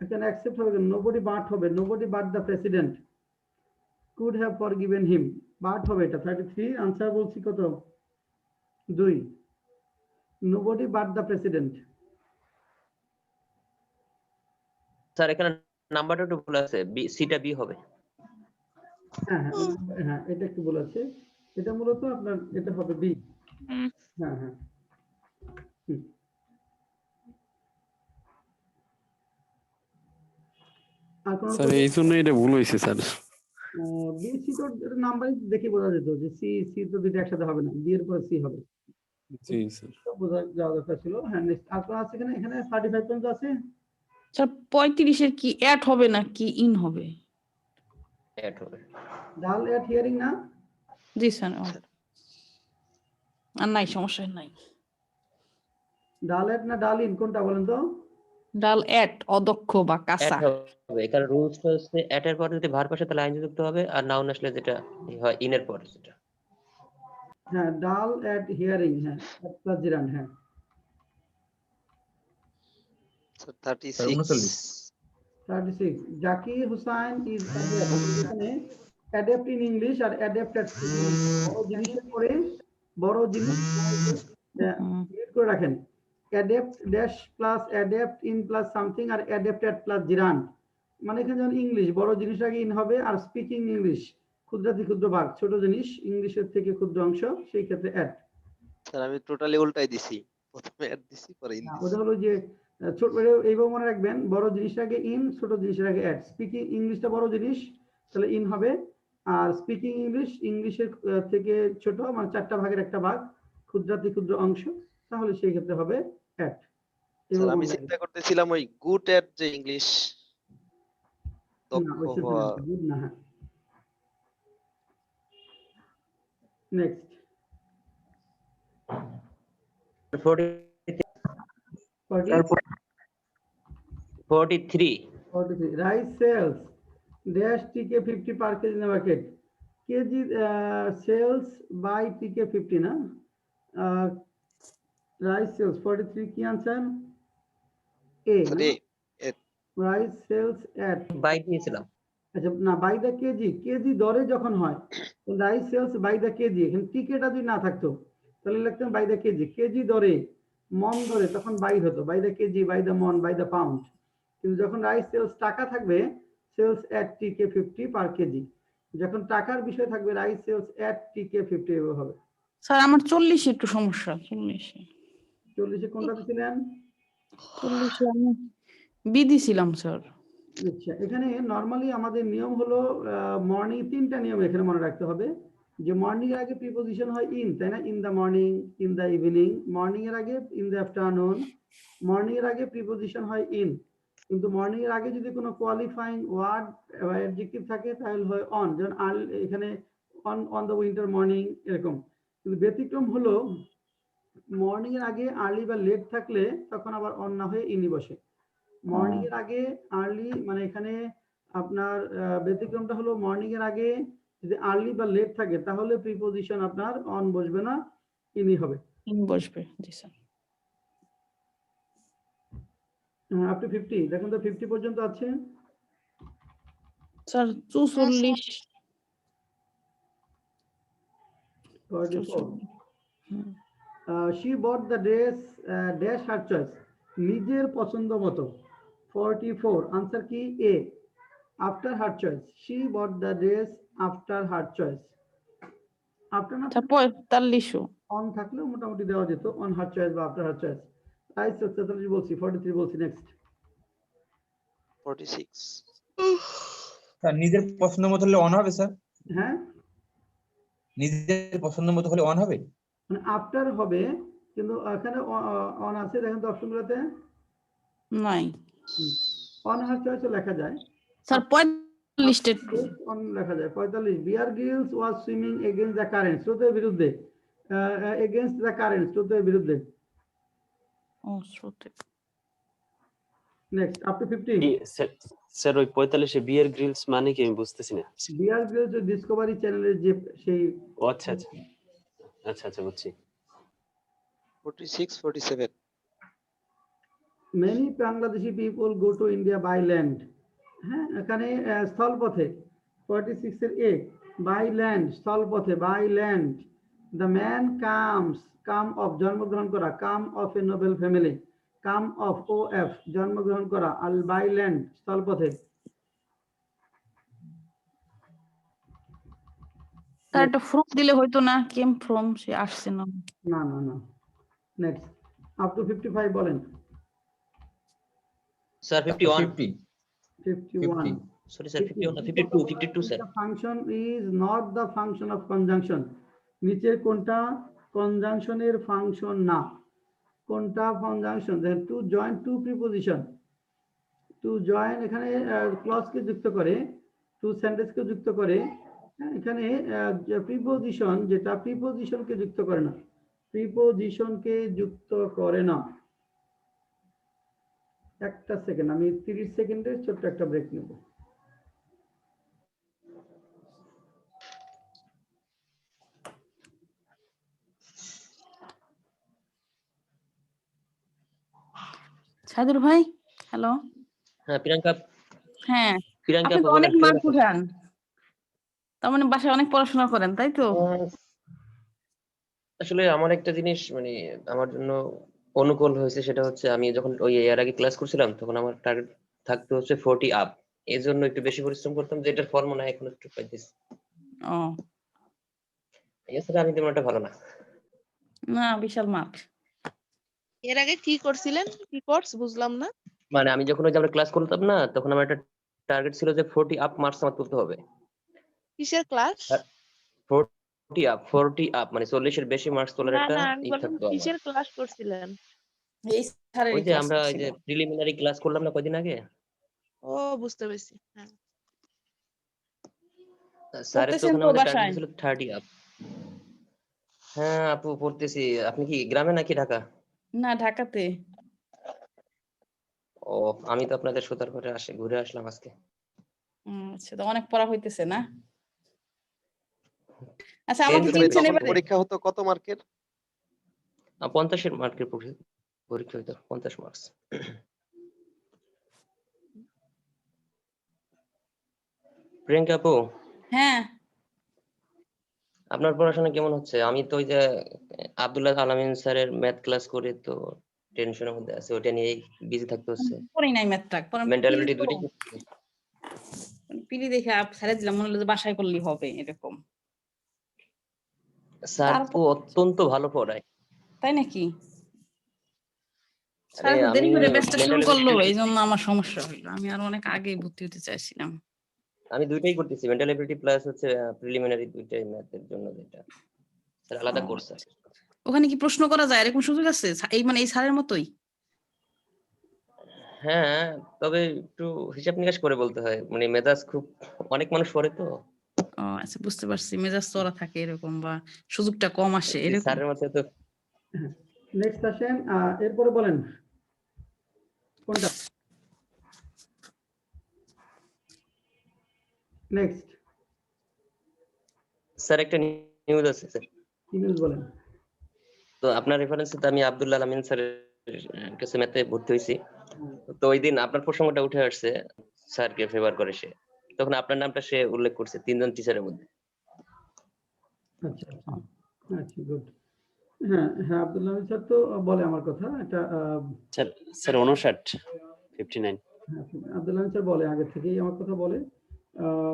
S2: এখানে অ্যাকসেপ্ট হবে, nobody but হবে, nobody but the president could have forgiven him, but হবে এটা 33 আনসার বলছি কত? 2 nobody but the president.
S6: Sir এখানে নাম্বারটা একটু ভুল আছে, বি সিটা বি হবে।
S2: হ্যাঁ হ্যাঁ এটা একটু ভুল আছে, এটা মূলত আপনার এটা হবে বি। হ্যাঁ আর কোন
S3: স্যার এই জন্য এটা ভুল হয়েছে স্যার।
S2: বি সি তো নাম্বার দেখে বোঝা যেত যে সি তো দুটো একসাথে হবে না, বি এর পর সি হবে,
S3: জি স্যার।
S2: তো বোঝা যাওয়া দরকার ছিল। হ্যাঁ নেক্সট আর কোন আছে এখানে 35 পর্যন্ত আছে।
S5: স্যার 35 এর কি অ্যাড হবে না কি ইন হবে?
S6: অ্যাড হবে।
S2: ডাল এট হিয়ারিং না?
S5: জি স্যার। আর নাই, সমস্যা নাই।
S2: ডাল এট না ডাল ইন কোনটা বলেন তো?
S5: ডাল অ্যাড অদক্ষ বা
S6: অ্যাড
S5: কাঁচা।
S6: হবে, এখানে রুলসটা হচ্ছে অ্যাড এর পরে যদি ভার্ব আসে তাহলে আইনজি যুক্ত হবে, আর নাউন আসলে যেটা হয় ইন এর পরে সেটা।
S2: হ্যাঁ ডাল এট হিয়ারিং, হ্যাঁ প্লাস জিরান। হ্যাঁ
S8: 36
S2: 36 জাকির হুসাইন ইজ এখানে অ্যাডাপ্ট ইন ইংলিশ আর অ্যাডাপ্টেড বড় জিনিসের পরে বড় জিনিস ডিলিট করে রাখেন। Adapt dash plus adapt in plus something আর অ্যাডাপ্টেড প্লাস জিরান, মানে এখানে যেমন ইংলিশ বড় জিনিস আগে ইন হবে, আর স্পিকিং ইংলিশ ক্ষুদ্রাতি ক্ষুদ্র ভাগ ছোট জিনিস ইংলিশের থেকে ক্ষুদ্র অংশ, সেই ক্ষেত্রে অ্যাড।
S8: স্যার আমি টোটালি উল্টাই দিছি, প্রথমে অ্যাড দিছি পরে ইন
S2: ওটা হলো যে ছোট এইভাবে মনে রাখবেন, বড় জিনিসের আগে ইন, ছোট জিনিসের আগে অ্যাড। স্পিকিং ইংলিশটা বড় জিনিস তাহলে ইন হবে, আর স্পিকিং ইংলিশ ইংলিশের থেকে ছোট মানে 4টা ভাগের একটা ভাগ ক্ষুদ্রাতি ক্ষুদ্র অংশ, তাহলে সেই ক্ষেত্রে হবে অ্যাড।
S8: স্যার আমি চিন্তা করতেছিলাম ওই গুড এট যে ইংলিশ দক্ষ হওয়া।
S2: গুড না। হ্যাঁ নেক্সট
S6: 43
S2: রাইস সেলস ড্যাশ টিকে 50 per kg in the market. Kg sales by TK 50 না, রাইস সেলস 43 কি আনসার? A rice sales at
S6: by দিয়েছিলাম।
S2: আচ্ছা না বাই দা কেজি, কেজি দরে যখন হয় rice sales by the kg, এখানে টিকেটা যদি না থাকতো তাহলে লিখতাম বাই দা কেজি, কেজি দরে মন দরে তখন বাই হতো, by the kg by the maund by the pound. কিন্তু যখন রাইস সেলস টাকা থাকবে সেলস এট টিকে 50 পার কেজি, যখন টাকার বিষয় থাকবে রাইস সেলস এট টিকে 50 এভাবে হবে।
S5: স্যার আমার 40 একটু সমস্যা।
S2: 40 কোনটা দিছিলেন?
S5: 40 আমি বি দিছিলাম স্যার।
S2: আচ্ছা এখানে নরমালি আমাদের নিয়ম হলো মর্নিং 3টা নিয়ম এখানে মনে রাখতে হবে, যে মর্নিং এর আগে প্রিপোজিশন হয় ইন, তাই না? In the morning, in the evening, morning এর আগে ইন দা আফটারনুন, মর্নিং এর আগে প্রিপোজিশন হয় ইন, কিন্তু মর্নিং এর আগে যদি কোনো কোয়ালিফাইং ওয়ার্ড বা অ্যাডজেক্টিভ থাকে তাহলে হয় অন, যেমন এখানে অন দ্য উইন্টার মর্নিং এরকম। কিন্তু ব্যতিক্রম হলো মর্নিং এর আগে আর্লি বা লেট থাকলে তখন আবার অন না হয়ে ইনি বসে। মর্নিং এর আগে আর্লি মানে এখানে আপনার ব্যতিক্রমটা হলো মর্নিং এর আগে যদি আর্লি বা লেট থাকে তাহলে প্রিপোজিশন আপনার অন বসবে না, ইনি হবে।
S5: ইন বসবে। জি স্যার।
S2: আপ টু 50 দেখুন তো 50 পর্যন্ত আছে
S5: sir 44
S2: she bought the dress dash her choice, নিজের পছন্দ মতো। 44 আনসার কি? এ after her choice, she bought the dress after her choice. After না
S5: আচ্ছা 4500
S2: অন থাকলেও মোটামুটি দেওয়া যেত, অন হার চয়েস বা আফটার হার চয়েস। রাইট, 46 বলছি, 43 বলছি। নেক্সট
S8: 46
S4: স্যার নিজের পছন্দ মতো হলে অন হবে স্যার?
S2: হ্যাঁ,
S4: নিজের পছন্দ মতো হলে অন হবে?
S2: মানে আফটার হবে, কিন্তু এখানে অন আছে, দেখেন তো অপশনগুলোতে
S5: নাই
S2: অন হার চয়েসও লেখা যায়,
S5: স্যার 45 টা
S2: অন লেখা যায়। 45, Bear Grylls was swimming against the current, স্রোতের বিরুদ্ধে, এগেইনস্ট দ্য কারেন্ট, স্রোতের বিরুদ্ধে।
S5: ও শ্রুতি
S2: নেক্সট আপ টু 50।
S1: কি স্যার ওই 45 বিয়ার গ্রিলস মানে কি আমি বুঝতেছি না।
S2: বিয়ার গ্রিলস ডিসকভারি চ্যানেলের যে সেই
S1: ও আচ্ছা আচ্ছা আচ্ছা আচ্ছা বুঝছি।
S8: 46 47
S2: many Bangladeshi people go to India by land, হ্যাঁ এখানে স্থলপথে 46 এর এ বাই ল্যান্ড, স্থলপথে by land. The man come of জন্মগ্রহণ করা, come of a noble family, come of O F জন্মগ্রহণ করা, আল বাই ল্যান্ড স্থলপথে।
S5: তার একটা ফ্রম দিলে হয়তো না, কেম ফ্রম সে আসছে না।
S2: না না না। নেক্সট আপ টু 55 বলেন।
S6: স্যার 51
S4: 50
S2: 51
S6: সরি স্যার 51 না 52 sir.
S2: The function is not the function of conjunction. নিচের কোনটা কনজাংশনের ফাংশন না? কোনটা কনজাংশন? দেখেন to join to preposition, to join এখানে ক্লজকে যুক্ত করে, টু সেন্টেন্সকে যুক্ত করে। এখানে প্রিপোজিশন যেটা প্রিপোজিশনকে যুক্ত করে না, প্রিপোজিশনকে যুক্ত করে না। একটা সেকেন্ড, আমি 30 সেকেন্ডের ছোট্ট একটা ব্রেক নেব।
S5: সাদুর ভাই হ্যালো।
S6: হ্যাঁ প্রিয়াঙ্কা
S5: হ্যাঁ
S6: প্রিয়াঙ্কা
S5: আপনি তো
S6: বলেন
S5: অনেক
S6: কেমন
S5: মার্ক
S6: আছেন?
S5: উঠান, তার মানে বাসায় অনেক পড়াশোনা করেন তাই তো?
S6: আসলে আমার একটা জিনিস মানে আমার জন্য অনুকূল হয়েছে, সেটা হচ্ছে আমি যখন ওই এর আগে ক্লাস করছিলাম তখন আমার টার্গেট থাকতে হচ্ছে 40 আপ, এই জন্য একটু বেশি পরিশ্রম করতাম, যেটার ফল মনে হয় এখন একটু পাইতেছি।
S5: ও
S6: এছাড়া আমি তেমন একটা ভালো না।
S5: না বিশাল মার্ক।
S9: এর আগে কি করছিলেন, কি কোর্স বুঝলাম না।
S6: মানে আমি যখন ওই যে আমরা ক্লাস করতাম না, তখন আমার একটা টার্গেট ছিল যে 40 আপ মার্কস আমার তুলতে হবে।
S9: কিসের ক্লাস?
S6: 40 আপ মানে 40 এর বেশি মার্কস তোলার
S9: না
S6: একটা
S9: না আমি বললাম
S6: থাকতো আমার।
S9: কিসের ক্লাস করছিলেন?
S5: এই স্যারের
S6: ওই যে
S5: ক্লাস
S6: আমরা ওই
S5: ছিল।
S6: যে প্রিলিমিনারি ক্লাস করলাম না কয়দিন আগে,
S9: ও বুঝতে পেরেছি। হ্যাঁ
S6: স্যারের তো
S5: পড়তেছেন
S6: ওখানে
S5: তো
S6: আমাদের টার্গেট
S5: বাসায়?
S6: ছিল 30 আপ। হ্যাঁ আপু পড়তেছি। আপনি কি গ্রামে নাকি ঢাকা?
S5: না ঢাকাতে।
S6: ও আমি তো আপনাদের সুতারপাড়ে ঘুরে আসলাম আজকে।
S5: আচ্ছা তো অনেক পড়া হইতেছে না? আচ্ছা আমাকে
S6: টেনশনে
S5: চিনছেন
S6: তখন
S5: এবারে?
S8: পরীক্ষা হতো কত মার্কের?
S6: 50 এর মার্কের পরীক্ষা হইতো, 50 মার্কস। প্রিয়াঙ্কা আপু
S5: হ্যাঁ
S6: আপনার পড়াশোনা কেমন হচ্ছে? আমি তো ওই যে আব্দুল্লাহ আলামিন স্যারের ম্যাথ ক্লাস করে তো টেনশনের মধ্যে আছে, ওটা নিয়েই বিজি থাকতে হচ্ছে।
S5: পড়ি নাই ম্যাথটা, পরে
S6: মেন্টাল
S5: পিলি
S6: এবিলিটি
S5: তো
S6: দুইটাই করতেছি।
S5: পিলি দেখে ছেড়ে দিলাম, মনে হলো যে বাসায় করলেই হবে এরকম।
S6: স্যার তো
S5: তারপর
S6: অত্যন্ত ভালো পড়ায়।
S5: তাই নাকি?
S6: আরে
S5: স্যার
S6: আমি
S5: দেরি করে ব্যাচটা শুরু
S6: মেন্টাল
S5: করলো,
S6: এবিলিটি
S5: এই জন্য আমার সমস্যা হইলো। আমি আর অনেক আগেই ভর্তি হতে চাইছিলাম।
S6: আমি দুইটাই করতেছি, মেন্টাল এবিলিটি প্লাস হচ্ছে প্রিলিমিনারি, দুইটাই ম্যাথের জন্য, যেটা স্যার আলাদা
S5: ও,
S6: কোর্স আছে।
S5: ওখানে কি প্রশ্ন করা যায় এরকম সুযোগ আছে? এই মানে এই স্যারের মতোই?
S6: হ্যাঁ তবে একটু হিসাব নিকাশ করে বলতে হয়, মানে মেজাজ খুব অনেক মানুষ পড়ে তো।
S5: ও আচ্ছা বুঝতে পারছি, মেজাজ চড়া থাকে এরকম, বা সুযোগটা কম আসে
S6: এই
S5: এরকম।
S6: স্যারের মধ্যে তো
S2: নেক্সট আসেন, এরপরে বলেন কোনটা। নেক্সট
S6: স্যার একটা নিউজ আছে স্যার।
S2: কি নিউজ বলেন?
S6: তো আপনার রেফারেন্সে তো আমি আব্দুল্লাহ আলামিন স্যারের কাছে ম্যাথে ভর্তি হয়েছি, তো ওই দিন আপনার প্রসঙ্গটা উঠে আসছে, স্যারকে ফেভার করে সে, তখন আপনার নামটা সে উল্লেখ করছে 3 জন টিচারের মধ্যে।
S2: আচ্ছা আচ্ছা আচ্ছা গুড। হ্যাঁ হ্যাঁ, আব্দুল্লাহ আমিন স্যার তো বলে আমার কথা, এটা
S1: স্যার স্যার 59 59
S2: হ্যাঁ, আব্দুল্লাহ আমিন স্যার বলে, আগে থেকেই আমার কথা বলে।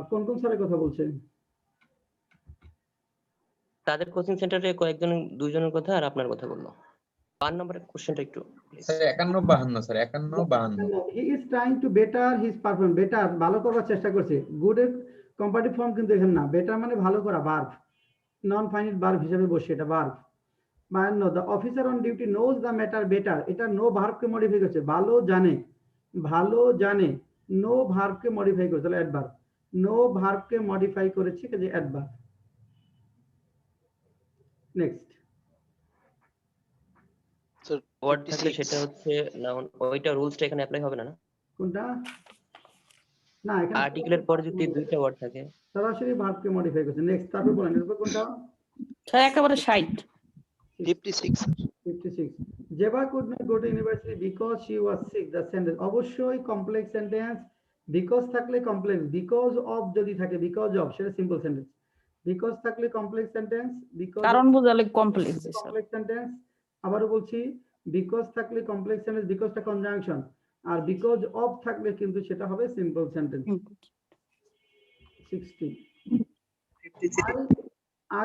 S2: কোন কোন স্যারের কথা বলছেন?
S6: তাদের কোচিং সেন্টারে কয়েকজন দুইজনের কথা আর আপনার কথা বললো। 5 নম্বরের কোশ্চেনটা একটু please।
S4: Sir 51 52 sir 51 52
S2: he is trying to better his performance, better ভালো করার চেষ্টা করছে। গুড এর কম্পারেটিভ ফর্ম কিন্তু এখানে না, বেটার মানে ভালো করা, ভার্ব নন ফাইনাইট ভার্ব হিসেবে বসে, এটা verb. 52 the officer on duty knows the matter better, এটা নো ভার্বকে মডিফাই করছে, ভালো জানে, ভালো জানে, নো ভার্বকে মডিফাই করছে, তাহলে অ্যাডভার্ব, নো ভার্বকে মডিফাই করেছে কাজে অ্যাডভার্ব। নেক্সট
S6: ওয়ার্ড থাকলে সেটা হচ্ছে নাউন, ওইটা রুলসটা এখানে অ্যাপ্লাই হবে না না?
S2: কোনটা? না এখানে
S6: আর্টিকেলের পরে যদি দুইটা ওয়ার্ড থাকে
S2: সরাসরি ভার্বকে মডিফাই করছে। নেক্সট তারপর বলেন এরপর কোনটা?
S5: স্যার একেবারে 60।
S8: 56 sir.
S2: 56 Jeva could not go to university because she was sick. The sentence অবশ্যই কমপ্লেক্স সেন্টেন্স, বিকজ থাকলে কমপ্লেক্স, বিকজ অফ যদি থাকে বিকজ অফ সেটা সিম্পল সেন্টেন্স, বিকজ থাকলে কমপ্লেক্স সেন্টেন্স, বিকজ
S5: কারণ বোঝালে কমপ্লেক্স স্যার।
S2: Complex sentence. আবারও বলছি বিকজ থাকলে কমপ্লেক্স সেন্টেন্স, বিকজটা কনজাংশন, আর বিকজ অফ থাকলে কিন্তু সেটা হবে simple sentence. 60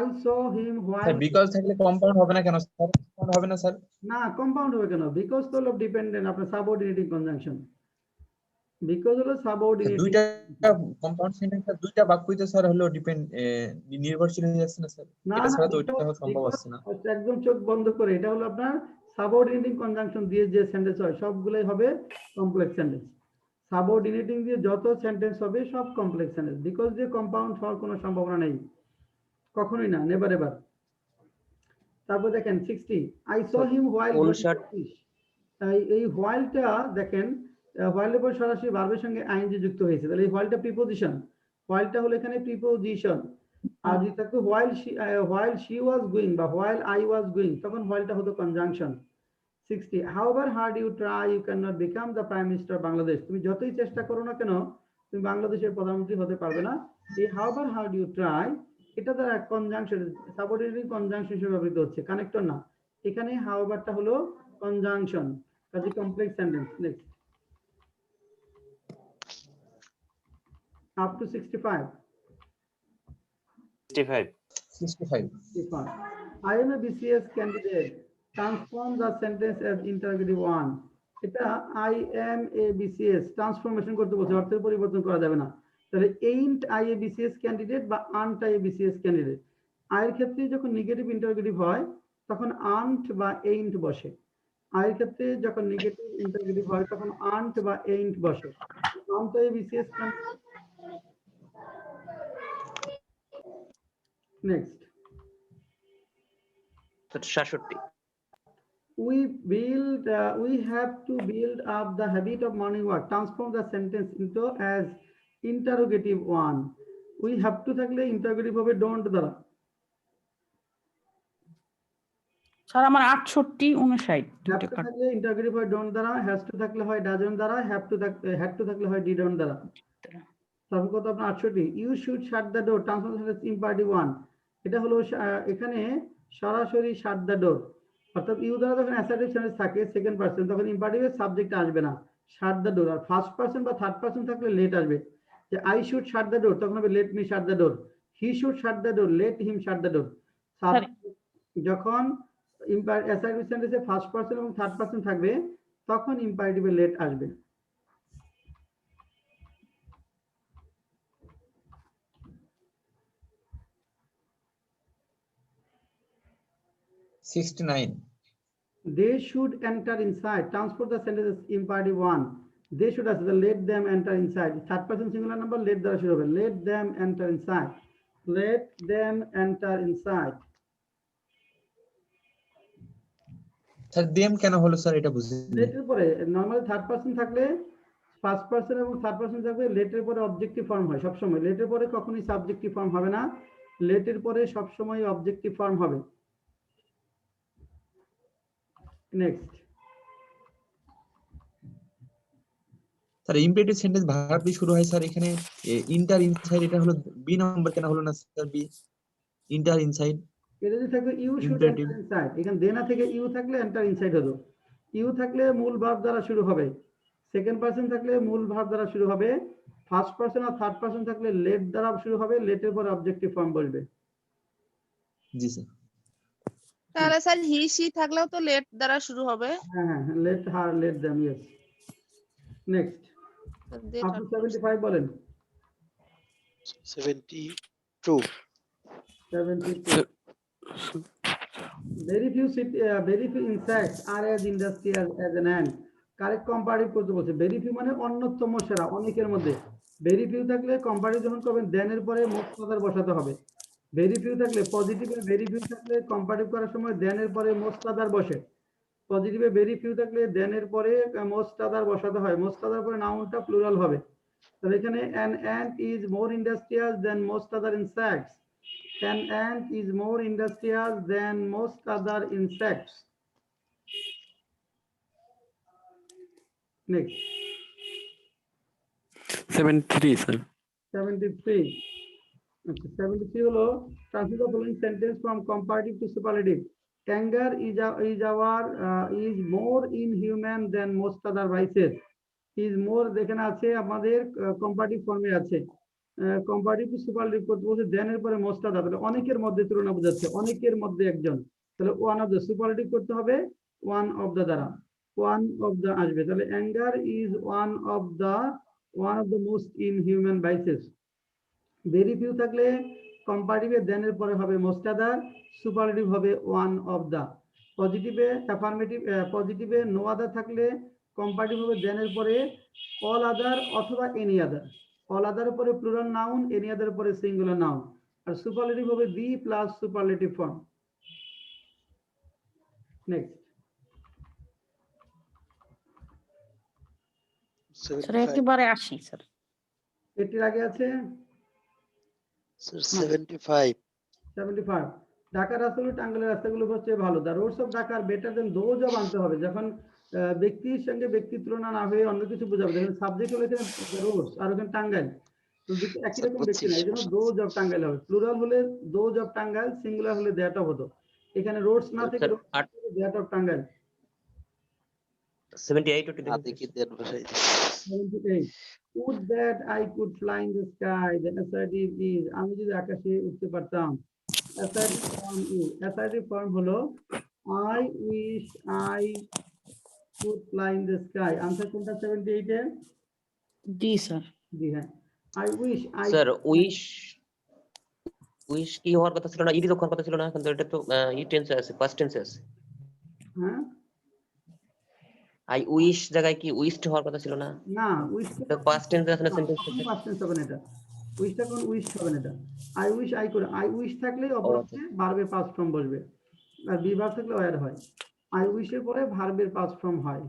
S2: I saw him while
S4: sir because থাকলে কম্পাউন্ড হবে না কেন স্যার? কম্পাউন্ড হবে না স্যার?
S2: না কম্পাউন্ড হবে কেন? বিকজ তো হলো ডিপেন্ডেন্ট, আপনার সাবঅর্ডিনেটিং কনজাংশন, বিকজ হলো সাবঅর্ডিনেটিং।
S4: দুইটা কম্পাউন্ড সেন্টেন্স আর দুইটা বাক্যই তো স্যার হলো ডিপেন্ড নির্ভরশীল হয়ে যাচ্ছে না স্যার?
S2: না
S4: এটা
S2: না
S4: ছাড়া তো ওইটা হওয়া সম্ভব
S2: because
S4: হচ্ছে না।
S2: একদম চোখ বন্ধ করে, এটা হলো আপনার সাবঅর্ডিনেটিং কনজাংশন দিয়ে যে সেন্টেন্স হয় সবগুলাই হবে কমপ্লেক্স সেন্টেন্স। সাবঅর্ডিনেটিং দিয়ে যত সেন্টেন্স হবে সব কমপ্লেক্স সেন্টেন্স, বিকজ দিয়ে কম্পাউন্ড হওয়ার কোনো সম্ভাবনা নেই, কখনোই না, নেভার এভার। তারপর দেখেন 60 I saw him while going to fish। এই whileটা দেখেন, while এর পর সরাসরি ভার্বের সঙ্গে আইএনজি যুক্ত হয়েছে, তাহলে এই whileটা প্রিপোজিশন, whileটা হলো এখানে প্রিপোজিশন। আর যদি থাকতো while she was going বা while I was going, তখন whileটা হতো conjunction. 60 however hard you try you cannot become the prime minister of Bangladesh। তুমি যতই চেষ্টা করো না কেন তুমি বাংলাদেশের প্রধানমন্ত্রী হতে পারবে না। এই however hard you try এটা দ্বারা কনজাংশন, সাবঅর্ডিনেটিং কনজাংশন হিসেবে ব্যবহৃত হচ্ছে, কানেক্টর না। এখানে howeverটা হলো কনজাংশন, কাজে complex sentence. Next up to 65
S4: 65
S2: I am a BCS candidate, transform the sentence as interrogative one। এটা I am a BCS transformation করতে বলছে, অর্থের পরিবর্তন করা যাবে না। তাহলে ain't I a BCS candidate বা aren't I a BCS candidate, এর ক্ষেত্রে যখন নেগেটিভ ইন্টারোগেটিভ হয় তখন aren't বা ain't বসে, এর ক্ষেত্রে যখন নেগেটিভ ইন্টারোগেটিভ হয় তখন aren't বা ain't বসে। aren't I a BCS candidate? Next
S6: 66
S2: we have to build up the habit of morning walk। Transform the sentence into as interrogative one। we have to থাকলে interrogative হবে don't দ্বারা।
S5: Sir আমার 68 59
S2: have to থাকলে interrogative হয় don't দ্বারা, has to থাকলে হয় doesn't দ্বারা, have to had to থাকলে হয় didn't দ্বারা। তারপর কত আপনার 68 you should shut the door। Transform the sentence imperative one। এটা হলো এখানে সরাসরি shut the door, অর্থাৎ ইউ দ্বারা যখন অ্যাসার্টিভ সেন্টেন্স থাকে সেকেন্ড পারসন তখন ইম্পারেটিভের সাবজেক্ট আসবে না, শাট দ্য ডোর। আর ফার্স্ট পারসন বা থার্ড পারসন থাকলে লেট আসবে, যে I should shut the door তখন হবে let me shut the door, he should shut the door let him shut the door. যখন অ্যাসার্টিভ সেন্টেন্সে ফার্স্ট পারসন এবং থার্ড পারসন থাকবে তখন ইম্পারেটিভে লেট আসবে। They should enter inside। Transport the sentence as imperative one। They should as the let them enter inside। Third person singular number let দ্বারা শুরু হবে, let them enter inside, let them enter inside।
S4: Sir them কেন হলো sir এটা বুঝিনি।
S2: let এর পরে normally third person থাকলে ফার্স্ট পারসন এবং থার্ড পারসন থাকবে, let এর পরে অবজেক্টিভ ফর্ম হয় সব সময়, let এর পরে কখনোই সাবজেক্টিভ ফর্ম হবে না, let এর পরে সব সময় অবজেক্টিভ ফর্ম হবে। Next
S4: sir imperative sentence verb দিয়ে শুরু হয় স্যার, এখানে ইন্টার ইনসাইড এটা হলো বি নাম্বার কেন হলো না স্যার? বি ইন্টার ইনসাইড
S2: এটা যদি থাকে ইউ শুড এন্টার ইনসাইড, এখানে দেনা থেকে ইউ থাকলে এন্টার ইনসাইড হতো। ইউ থাকলে মূল ভার্ব দ্বারা শুরু হবে, সেকেন্ড পারসন থাকলে মূল ভার্ব দ্বারা শুরু হবে, ফার্স্ট পারসন আর থার্ড পারসন থাকলে লেট দ্বারা শুরু হবে, লেটের পর অবজেক্টিভ ফর্ম বসবে।
S4: জি স্যার।
S9: তাহলে স্যার হি সি থাকলেও তো লেট দ্বারা শুরু হবে।
S2: হ্যাঁ, let her, let them, yes. Next. Up to 75 বলেন।
S8: 72.
S2: 72. Very few insects are as industrious as an ant. Correct comparative করতে বলছে। ভেরি ফিউ মানে অন্যতম সেরা, অনেকের মধ্যে। ভেরি ফিউ থাকলে কম্পারেটিভ যখন করবেন দেন এর পরে মোস্ট আদার বসাতে হবে। ভেরি ফিউ থাকলে পজিটিভে ভেরি ফিউ থাকলে কম্পারেটিভ করার সময় দেন এর পরে মোস্ট আদার বসে। পজিটিভে ভেরি ফিউ থাকলে দেন এর পরে মোস্ট আদার বসাতে হয়। মোস্ট আদার পরে নাউনটা প্লুরাল হবে। তাহলে এখানে an ant is more industrious than most other insects. An ant is more industrious than most other insects. Next.
S3: 73 sir.
S2: 73. Okay, 73 হলো translate the following sentence from comparative to superlative. Anger is more inhuman than most other vices. Is more যেখানে আছে আমাদের comparative ফর্মে আছে। comparative to superlative করতে বলছে দেন এর পরে most other, তাহলে অনেকের মধ্যে তুলনা বোঝাচ্ছে, অনেকের মধ্যে একজন। তাহলে one of the, superlative করতে হবে one of the দ্বারা, one of the আসবে। তাহলে anger is one of the most inhuman vices. Very few থাকলে কম্পারেটিভে দেন এর পরে হবে মোস্ট আদার, সুপারলেটিভ হবে ওয়ান অফ দা। পজিটিভে অ্যাফার্মেটিভ পজিটিভে নো আদার থাকলে কম্পারেটিভ হবে দেন এর পরে অল আদার অথবা এনি আদার। অল আদার পরে প্লুরাল নাউন, এনি আদার পরে সিঙ্গুলার নাউন। আর সুপারলেটিভ হবে the plus superlative form. Next.
S5: Sir একেবারে 80 স্যার।
S2: এটির আগে আছে
S8: 75.
S2: 75. ঢাকার রাস্তাগুলো টাঙ্গাইলের রাস্তাগুলো হচ্ছে ভালো। The roads of Dhaka are better than those of আনতে হবে। যখন ব্যক্তির সঙ্গে ব্যক্তির তুলনা না হয়ে অন্য কিছু বোঝাবে। দেখেন সাবজেক্ট হলে রোডস আর ওখানে টাঙ্গাইল, তো একই রকম ব্যক্তি না, এই জন্য দোজ অফ টাঙ্গাইল হবে। প্লুরাল হলে দোজ অফ টাঙ্গাইল, সিঙ্গুলার হলে দ্যাট অফ হতো। এখানে রোডস না থেকে দ্যাট অফ টাঙ্গাইল।
S6: 78 ওটি দেখুন।
S8: দেখি দেন বসাই
S2: 78. Would that I could fly in the sky. The assertive is, আমি যদি আকাশে উঠতে পারতাম। Assertive form is, assertive form হলো I wish I could fly in the sky. Answer কোনটা 78 এ?
S5: জি স্যার।
S2: জি হ্যাঁ। I wish I
S6: sir wish কি হওয়ার কথা ছিল না, ইডি হওয়ার কথা ছিল না, কিন্তু এটা তো ই টেন্সে আছে, পাস্ট টেন্সে আছে।
S2: হ্যাঁ
S6: আই উইশ জায়গায় কি উইশড হওয়ার কথা ছিল না?
S2: না, উইশ
S6: এটা পাস্ট টেন্সে আছে না, সেন্টেন্স
S2: পাস্ট টেন্স হবে না এটা। উইশটা কোন উইশ হবে না এটা। I wish I could, I wish থাকলে অপরপক্ষে ভার্বের পাস্ট ফর্ম বসবে। আর বি ভার্ব থাকলে ওয়ার হয়। I wish এর পরে ভার্বের পাস্ট ফর্ম হয়।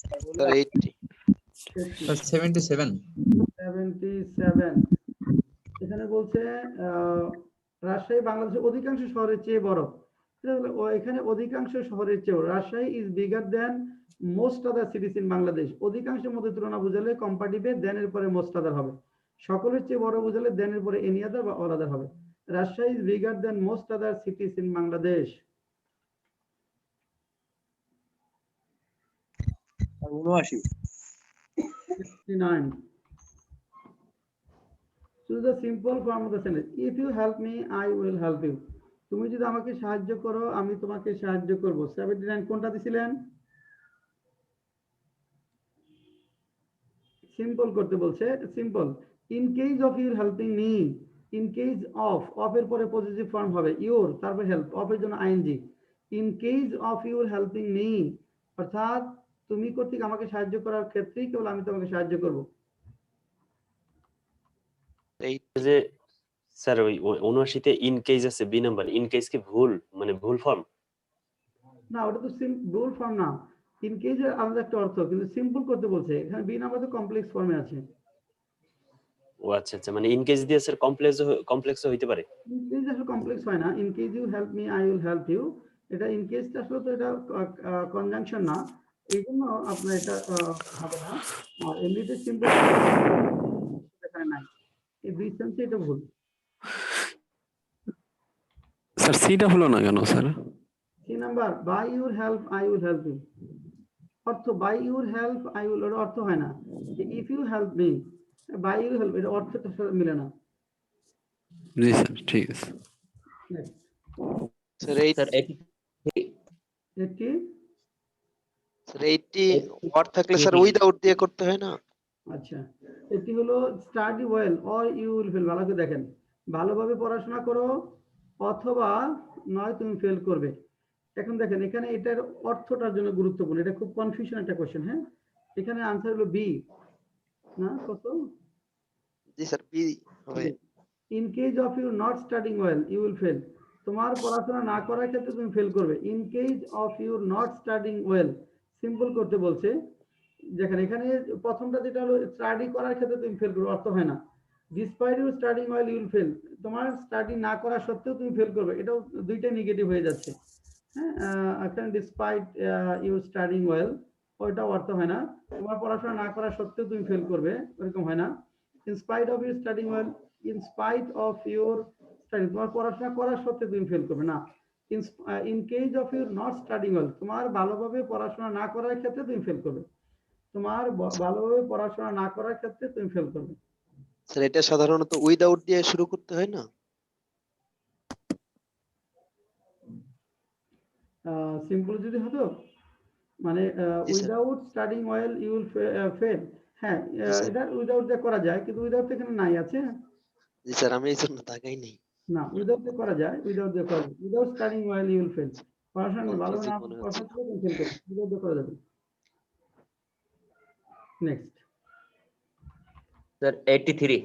S8: স্যার 80.
S4: 77
S2: এখানে বলছে রাজশাহী বাংলাদেশের অধিকাংশ শহরের চেয়ে বড়। এখানে অধিকাংশ শহরের চেয়ে Rajshahi is bigger than most other cities in Bangladesh. অধিকাংশের মধ্যে তুলনা বোঝালে কম্পারেটিভে দেন এর পরে মোস্ট আদার হবে। সকলের চেয়ে বড় বোঝালে দেন এর পরে এনি আদার বা অল আদার হবে। Rajshahi is bigger than most other cities in Bangladesh. 69. Choose the simple form of the sentence. If you help me, I will help you. তুমি যদি আমাকে সাহায্য করো আমি তোমাকে সাহায্য করব। 79 কোনটা দিছিলেন? সিম্পল করতে বলছে। Simple. In case of your helping me, in case of এর পরে পজিটিভ ফর্ম হবে ইউর, তারপর হেল্প, অফ এর জন্য ING. In case of your helping me, অর্থাৎ তুমি কর্তৃক আমাকে সাহায্য করার ক্ষেত্রেই কেবল আমি তোমাকে সাহায্য করব।
S1: যে স্যার ওই 79 তে ইন কেস আছে বি নাম্বার, ইন কেস কি ভুল মানে ভুল ফর্ম?
S2: না ওটা তো ভুল ফর্ম না। ইন কেস এর আলাদা একটা অর্থ, কিন্তু সিম্পল করতে বলছে। এখানে বি নাম্বার তো কমপ্লেক্স ফর্মে আছে।
S1: ও আচ্ছা আচ্ছা, মানে ইন কেস দিয়ে স্যার কমপ্লেক্স হইতে পারে।
S2: ইন কেস আসলে কমপ্লেক্স হয় না। In case you help me I will help you, এটা ইন কেসটা আসলে তো এটা কনজাংশন না, এই জন্য আপনার এটা হবে না। আর এমনিতে সিম্পল এখানে নাই, এই দুই সেন্সে এটা ভুল।
S3: স্যার সিটা হলো না কেন sir?
S2: C number by your help I will help you, অর্থ by your help I will, এর অর্থ হয় না। If you help me, by your help, এটা অর্থটা মিলে না।
S3: জি স্যার ঠিক আছে।
S8: স্যার
S6: স্যার
S2: 80
S8: 80 ওয়ার্ড থাকলে স্যার উইদাউট দিয়ে করতে হয় না?
S2: আচ্ছা, এটি হলো study well or you will fail. ভালো করে দেখেন, ভালোভাবে পড়াশোনা করো অথবা নয় তুমি ফেল করবে। এখন দেখেন এখানে এটার অর্থটার জন্য গুরুত্বপূর্ণ, এটা খুব কনফিউশন একটা কোশ্চেন। হ্যাঁ, এখানে আনসার হলো বি না কত?
S8: জি স্যার, বি হবে।
S2: In case of you not studying well you will fail. তোমার পড়াশোনা না করার ক্ষেত্রে তুমি ফেল করবে। In case of you not studying well, simple করতে বলছে। দেখেন এখানে প্রথমটা যেটা হলো স্টাডি করার ক্ষেত্রে তুমি ফেল করবে, অর্থ হয় না। Despite you studying well you will fail, তোমার স্টাডি না করা সত্ত্বেও তুমি ফেল করবে, এটাও দুইটা নেগেটিভ হয়ে যাচ্ছে। হ্যাঁ, এখানে ডিসপাইট ইউ স্টাডিং ওয়েল ওইটা অর্থ হয় না, তোমার পড়াশোনা না করা সত্ত্বেও তুমি ফেল করবে, এরকম হয় না। In spite of you studying well, in spite of your study, তোমার পড়াশোনা করার সত্ত্বেও তুমি ফেল করবে না। In case of your not studying well, তোমার ভালোভাবে পড়াশোনা না করার ক্ষেত্রে তুমি ফেল করবে, তোমার ভালোভাবে পড়াশোনা না করার ক্ষেত্রে তুমি ফেল করবে।
S8: স্যার এটা সাধারণত উইদাউট দিয়ে শুরু করতে হয় না?
S2: সিম্পল যদি হতো মানে
S8: জি sir.
S2: Without studying well you will fail. হ্যাঁ,
S8: জি স্যার।
S2: এটা উইদাউট দিয়ে করা যায়, কিন্তু উইদাউট এখানে নাই আছে
S8: জি স্যার, আমি এই জন্য তাকাই নেই।
S2: না। উইদাউট দিয়ে করা যায়, উইদাউট দিয়ে করা যায়। Without studying well you will fail, পড়াশোনা ভালো
S8: কনফিউজিং
S2: না
S8: মনে হচ্ছে।
S2: পড়াশোনা করে তুমি ফেল করবে, উইদাউট দিয়ে করা যাবে। Next,
S6: sir 83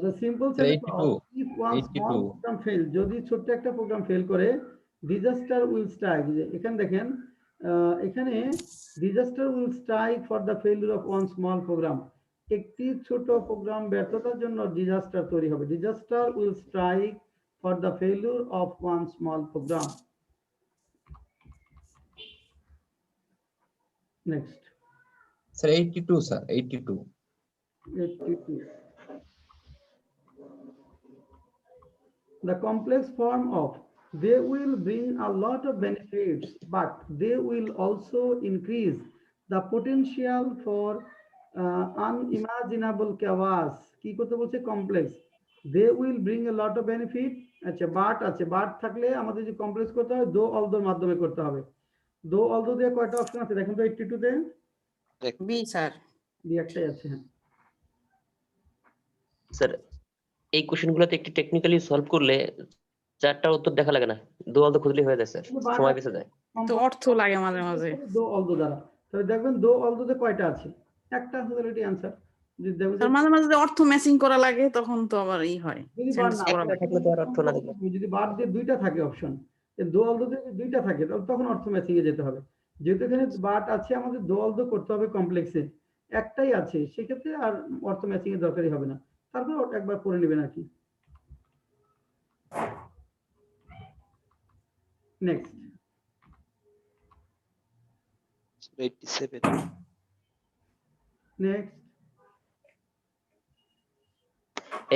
S2: the simple
S4: Sir,
S2: sentence
S4: 82
S2: of if one small
S4: 82
S2: program fail, যদি ছোট্ট একটা প্রোগ্রাম ফেল করে disaster will strike। যে এখানে দেখেন এখানে disaster will strike for the failure of one small program, একটি ছোট প্রোগ্রাম ব্যর্থতার জন্য ডিজাস্টার তৈরি হবে। disaster will strike for the failure of one small program. Next,
S4: Sir, 82 sir, 82
S2: 82. The complex form of they will bring a lot of benefits, but they will also increase the potential for unimaginable chaos. কি করতে বলছে? Complex. they will bring a lot of benefit। আচ্ছা, but আছে, but থাকলে আমাদের যে complex করতে হয় দো অলদোর মাধ্যমে করতে হবে। দো অলদো দিয়ে কয়টা অপশন আছে দেখেন তো? 82 তে
S5: বি স্যার।
S2: বি একটাই আছে। হ্যাঁ,
S6: স্যার এই কোশ্চেন গুলোতে একটু টেকনিক্যালি সলভ করলে চারটা উত্তর দেখা লাগে না, দুয়াল তো খুঁজলেই হয়ে যায় স্যার, সময় বেঁচে যায়।
S5: তো অর্থ লাগে মাঝে মাঝে।
S2: দো অলদো দ্বারা, তাহলে দেখবেন দো অলদোতে কয়টা আছে? একটা হলে এটি অ্যান্সার। যদি দেখবেন
S5: তার মাঝে মাঝে অর্থ ম্যাচিং করা লাগে তখন তো আবার ই হয়,
S2: যদি
S5: চেঞ্জ
S2: বার না
S5: করা
S6: একটা
S5: লাগে।
S6: থাকলে তো আর অর্থ না দেখলে।
S2: যদি বার দিয়ে দুইটা থাকে অপশন, দো অলদো যদি দুইটা থাকে তখন অর্থ ম্যাচিং এ যেতে হবে। যেহেতু এখানে বাট আছে, আমাদের দো অলদো করতে হবে কমপ্লেক্সে, একটাই আছে, সেক্ষেত্রে আর অর্থ ম্যাচিং এর দরকারই হবে না। তারপর একবার পড়ে নেবেন আর কি। Next,
S8: 87
S2: next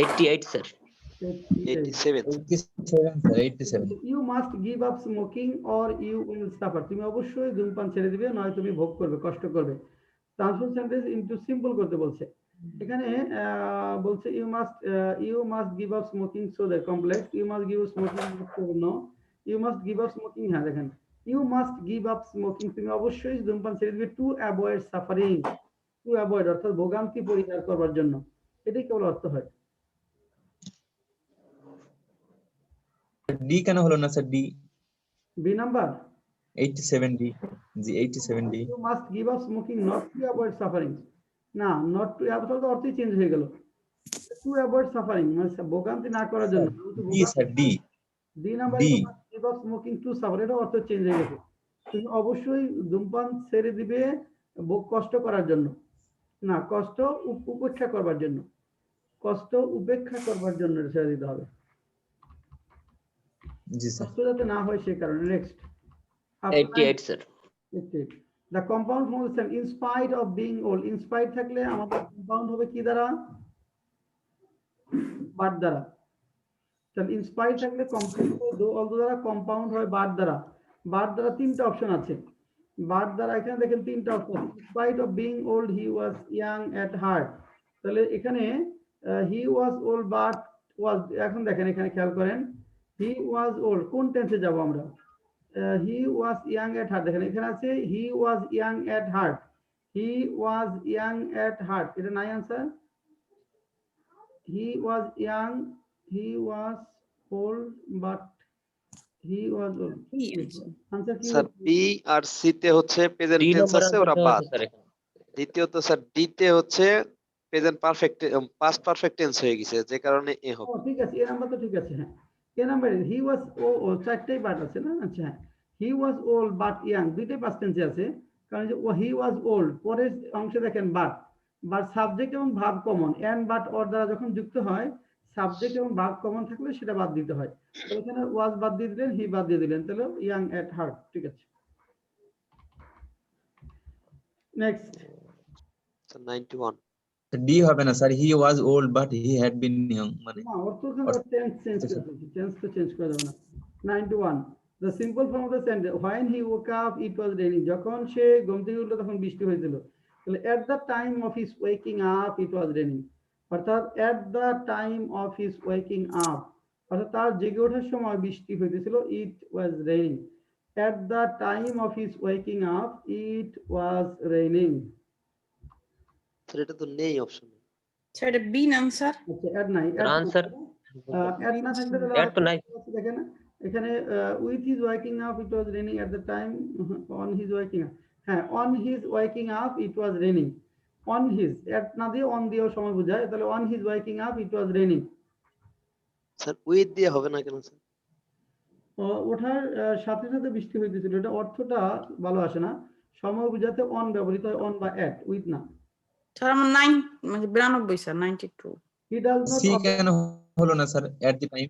S6: 88 sir.
S8: 87
S4: 87 sir, 87
S2: you must give up smoking or you will suffer, তুমি অবশ্যই ধূমপান ছেড়ে দিবে, নয় তুমি ভোগ করবে, কষ্ট করবে। ট্রান্সফর্ম সেন্টেন্স ইনটু সিম্পল করতে বলছে। এখানে বলছে you must give up smoking, so the complex you must give smoking, no you must give up smoking. হ্যাঁ দেখেন, you must give up smoking, তুমি অবশ্যই ধূমপান ছেড়ে দিবে, to avoid suffering, to avoid অর্থাৎ ভোগান্তি পরিহার করবার জন্য, এটাই কেবল অর্থ হয়।
S4: ডি কেন হলো না sir? D
S2: B number
S4: 87 D, জি 87 D.
S2: you must give up smoking not to avoid suffering, না not to avoid তো অর্থই চেঞ্জ হয়ে গেল, to avoid suffering মানে ভোগান্তি না করার জন্য।
S4: D sir, D
S2: D number
S4: D.
S2: you must give up smoking to suffer, এটা অর্থ চেঞ্জ হয়ে গেছে। তুমি অবশ্যই ধূমপান ছেড়ে দিবে কষ্ট করার জন্য, না কষ্ট উপেক্ষা করবার জন্য, কষ্ট উপেক্ষা করবার জন্য ছেড়ে দিতে হবে,
S4: জি স্যার।
S2: কষ্ট যাতে না হয় সেই কারণে। Next,
S6: 88 sir.
S2: The compound form is in spite of being old, in spite থাকলে আমাদের কম্পাউন্ড হবে কি দ্বারা? বাট দ্বারা। তাহলে in spite থাকলে কম্পাউন্ড দো অলদো দ্বারা, কম্পাউন্ড হয় বাট দ্বারা। বাট দ্বারা তিনটা অপশন আছে, বাট দ্বারা এখানে দেখেন তিনটা option. in spite of being old he was young at heart, তাহলে এখানে he was old but ওয়াজ, এখন দেখেন এখানে খেয়াল করেন, হি ওয়াজ ওল্ড, কোন টেন্সে যাব আমরা? হি ওয়াজ ইয়াং এট হার্ট, দেখেন এখানে আছে he was young at heart, he was young at heart, এটা নাই answer. He was young, he was old but he was old, answer কি?
S8: স্যার বি আর সি তে হচ্ছে প্রেজেন্ট
S6: ডি
S8: টেন্স
S6: নম্বর
S8: আছে, ওরা
S6: আনসারটা
S8: বাদ।
S6: আছে স্যার এখানে।
S8: দ্বিতীয়ত স্যার ডি তে হচ্ছে present perfect, past perfect tense হয়ে গেছে, যে কারণে এ
S2: ও
S8: হবে।
S2: ঠিক আছে, এ নাম্বার তো ঠিক আছে। হ্যাঁ, এ number he was, O চারটেই part আছে না? আচ্ছা হ্যাঁ, হি ওয়াজ ওল্ড বাট ইয়াং, দুইটাই পাস্ট টেন্সে আছে, কারণ যে ও হি ওয়াজ ওল্ড, পরের অংশে দেখেন বাট, বাট সাবজেক্ট এবং verb common, and but or দ্বারা যখন যুক্ত হয় সাবজেক্ট এবং ভার্ব কমন থাকলে সেটা বাদ দিতে হয়। তো এখানে ওয়াজ বাদ দিয়ে দিলেন, হি বাদ দিয়ে দিলেন, তাহলে ইয়াং এট হার্ট, ঠিক আছে। নেক্সট,
S8: স্যার 91
S4: ডি হবে না sir, he was old but he had been young, মানে
S2: না অর্থ টেন্স চেঞ্জ করতে, টেন্স তো চেঞ্জ করা যাবে না। 91 the simple form of the sentence, when he woke up it was raining, যখন সে ঘুম থেকে উঠলো তখন বৃষ্টি হয়েছিল, তাহলে at the time of his waking up it was raining, অর্থাৎ at the time of his waking up, অর্থাৎ তার জেগে ওঠার সময় বৃষ্টি হইতেছিল, it was raining, at the time of his waking up it was raining।
S8: Sir এটা তো নেই অপশন।
S5: স্যার এটা বি আনসার।
S2: আচ্ছা অ্যাড নাই,
S6: আনসার
S2: অ্যাড না থাকলে তাহলে
S6: এর তো নাই।
S2: দেখেন এখানে with his walking up it was raining at the time, on his walking up, হ্যাঁ on his walking up it was raining, on his, at না দিয়ে অন দিয়েও সময় বোঝায়, তাহলে on his walking up it was raining.
S8: Sir with দিয়ে হবে না কেন স্যার?
S2: ওঠার সাথে সাথে বৃষ্টি হইতেছিল, এটা অর্থটা ভালো আসে না, সময় বোঝাতে অন ব্যবহৃত হয়, অন বা অ্যাট, উইথ না।
S5: স্যার আমার 9 মানে 92 sir 92।
S2: He does not,
S4: C কেন হলো না স্যার? এট দি টাইম,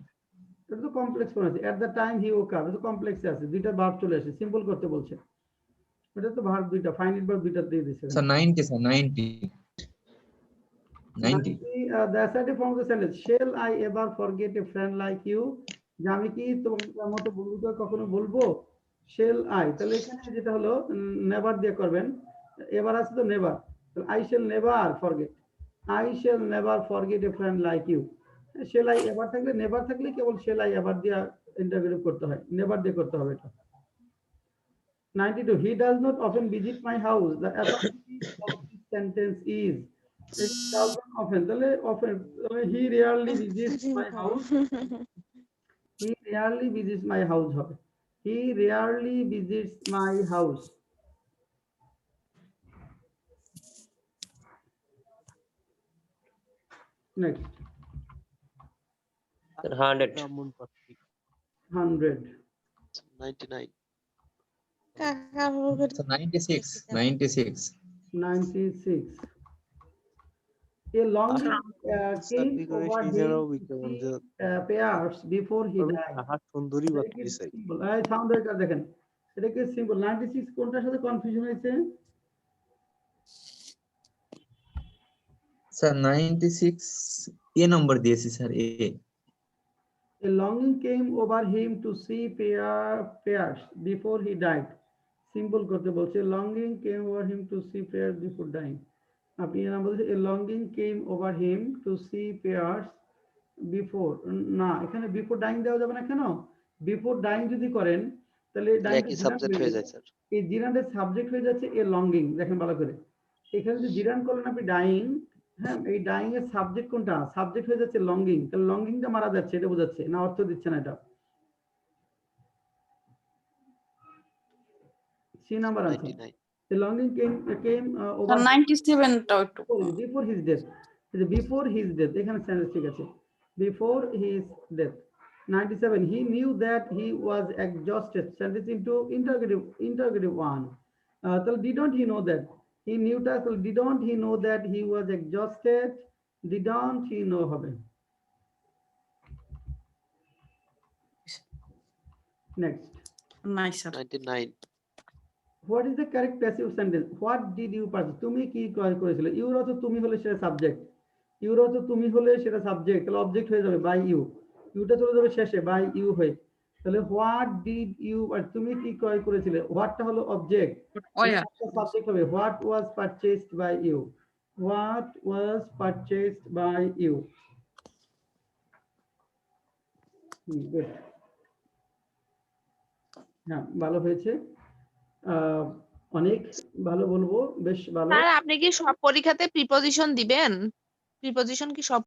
S2: এটা তো কমপ্লেক্স ফর্ম আছে, এট the time he woke up, এটা তো কমপ্লেক্সে আছে, দুইটা ভার্ব চলে আসে, সিম্পল করতে বলছে, এটা তো ভার্ব দুইটা, ফাইনাইট ভার্ব দুইটা দিয়ে দিয়েছে।
S4: Sir 90 sir 90
S2: the assertive form of the sentence, shall I ever forget a friend like you, যে আমি কি তোমার মতো বন্ধুকে কখনো বলবো, shall I, তাহলে এখানে যেটা হলো নেভার দিয়ে করবেন, এবার আছে তো নেভার, তাহলে I shall never forget, I shall never forget a friend like you, shall I ever থাকলে, নেভার থাকলে কেবল shall I ever দিয়ে ইন্টারগ্রেট করতে হয়, নেভার দিয়ে করতে হবে এটা। 92 he does not often visit my house, the affirmative of this sentence is, it doesn't often, তাহলে often, he rarely visits my house, he rarely visits my house হবে, he rarely visits my house। Next,
S6: 100
S2: 100
S8: 99
S4: sir 96 96
S2: 96 a longing came over him to see pairs before he died, এই সাউন্ডটা দেখেন, এটা কি simple, 96 কোনটার সাথে confusion হয়েছে?
S4: Sir 96 এ নম্বর দিয়েছি sir, A.
S2: A longing came over him to see pairs before he died, simple করতে বলছে, longing came over him to see pairs before dying, আপনি এর নাম বলছে a longing came over him to see pairs before, না এখানে before dying দেওয়া যাবে না, কেন? before dying যদি করেন তাহলে
S8: একই সাবজেক্ট হয়ে যায় স্যার।
S2: এই জিরান্ডের সাবজেক্ট হয়ে যাচ্ছে a longing, দেখেন ভালো করে, এখানে যদি জিরান করলেন আপনি dying, হ্যাঁ এই ডাইং এর সাবজেক্ট কোনটা? সাবজেক্ট হয়ে যাচ্ছে লঙ্গিং, তাহলে লঙ্গিংটা মারা যাচ্ছে, এটা বোঝাচ্ছে না, অর্থ দিচ্ছে না এটা। C number answer, the longing came over
S5: 97 টাও একটু
S2: before his death, before his death, এখানে সেন্টেন্স ঠিক আছে, before his death। 97 he knew that he was exhausted, sentence into interrogative one, তাহলে didn't he know that, he knew that, didn't he know that he was exhausted, didn't he know হবে। Next,
S5: nice sir
S8: 99
S2: what is the correct passive sentence, what did you purchase, তুমি কি ক্রয় করেছিলে, your অর্থ তুমি হলে সেটা subject, your অর্থ তুমি হলে সেটা সাবজেক্ট, তাহলে অবজেক্ট হয়ে যাবে বাই ইউ, ইউটা চলে যাবে শেষে বাই ইউ হয়ে, তাহলে হোয়াট ডিড ইউ, আর তুমি কি ক্রয় করেছিলে, হোয়াটটা হলো অবজেক্ট, সাবজেক্ট হবে what was purchased by you, what was purchased by you. good. হ্যাঁ, ভালো হয়েছে। অনেক ভালো বলবো, বেশ ভালো।
S9: স্যার আপনি কি সব পরীক্ষাতে প্রিপজিশন দিবেন? প্রিপজিশন কি সব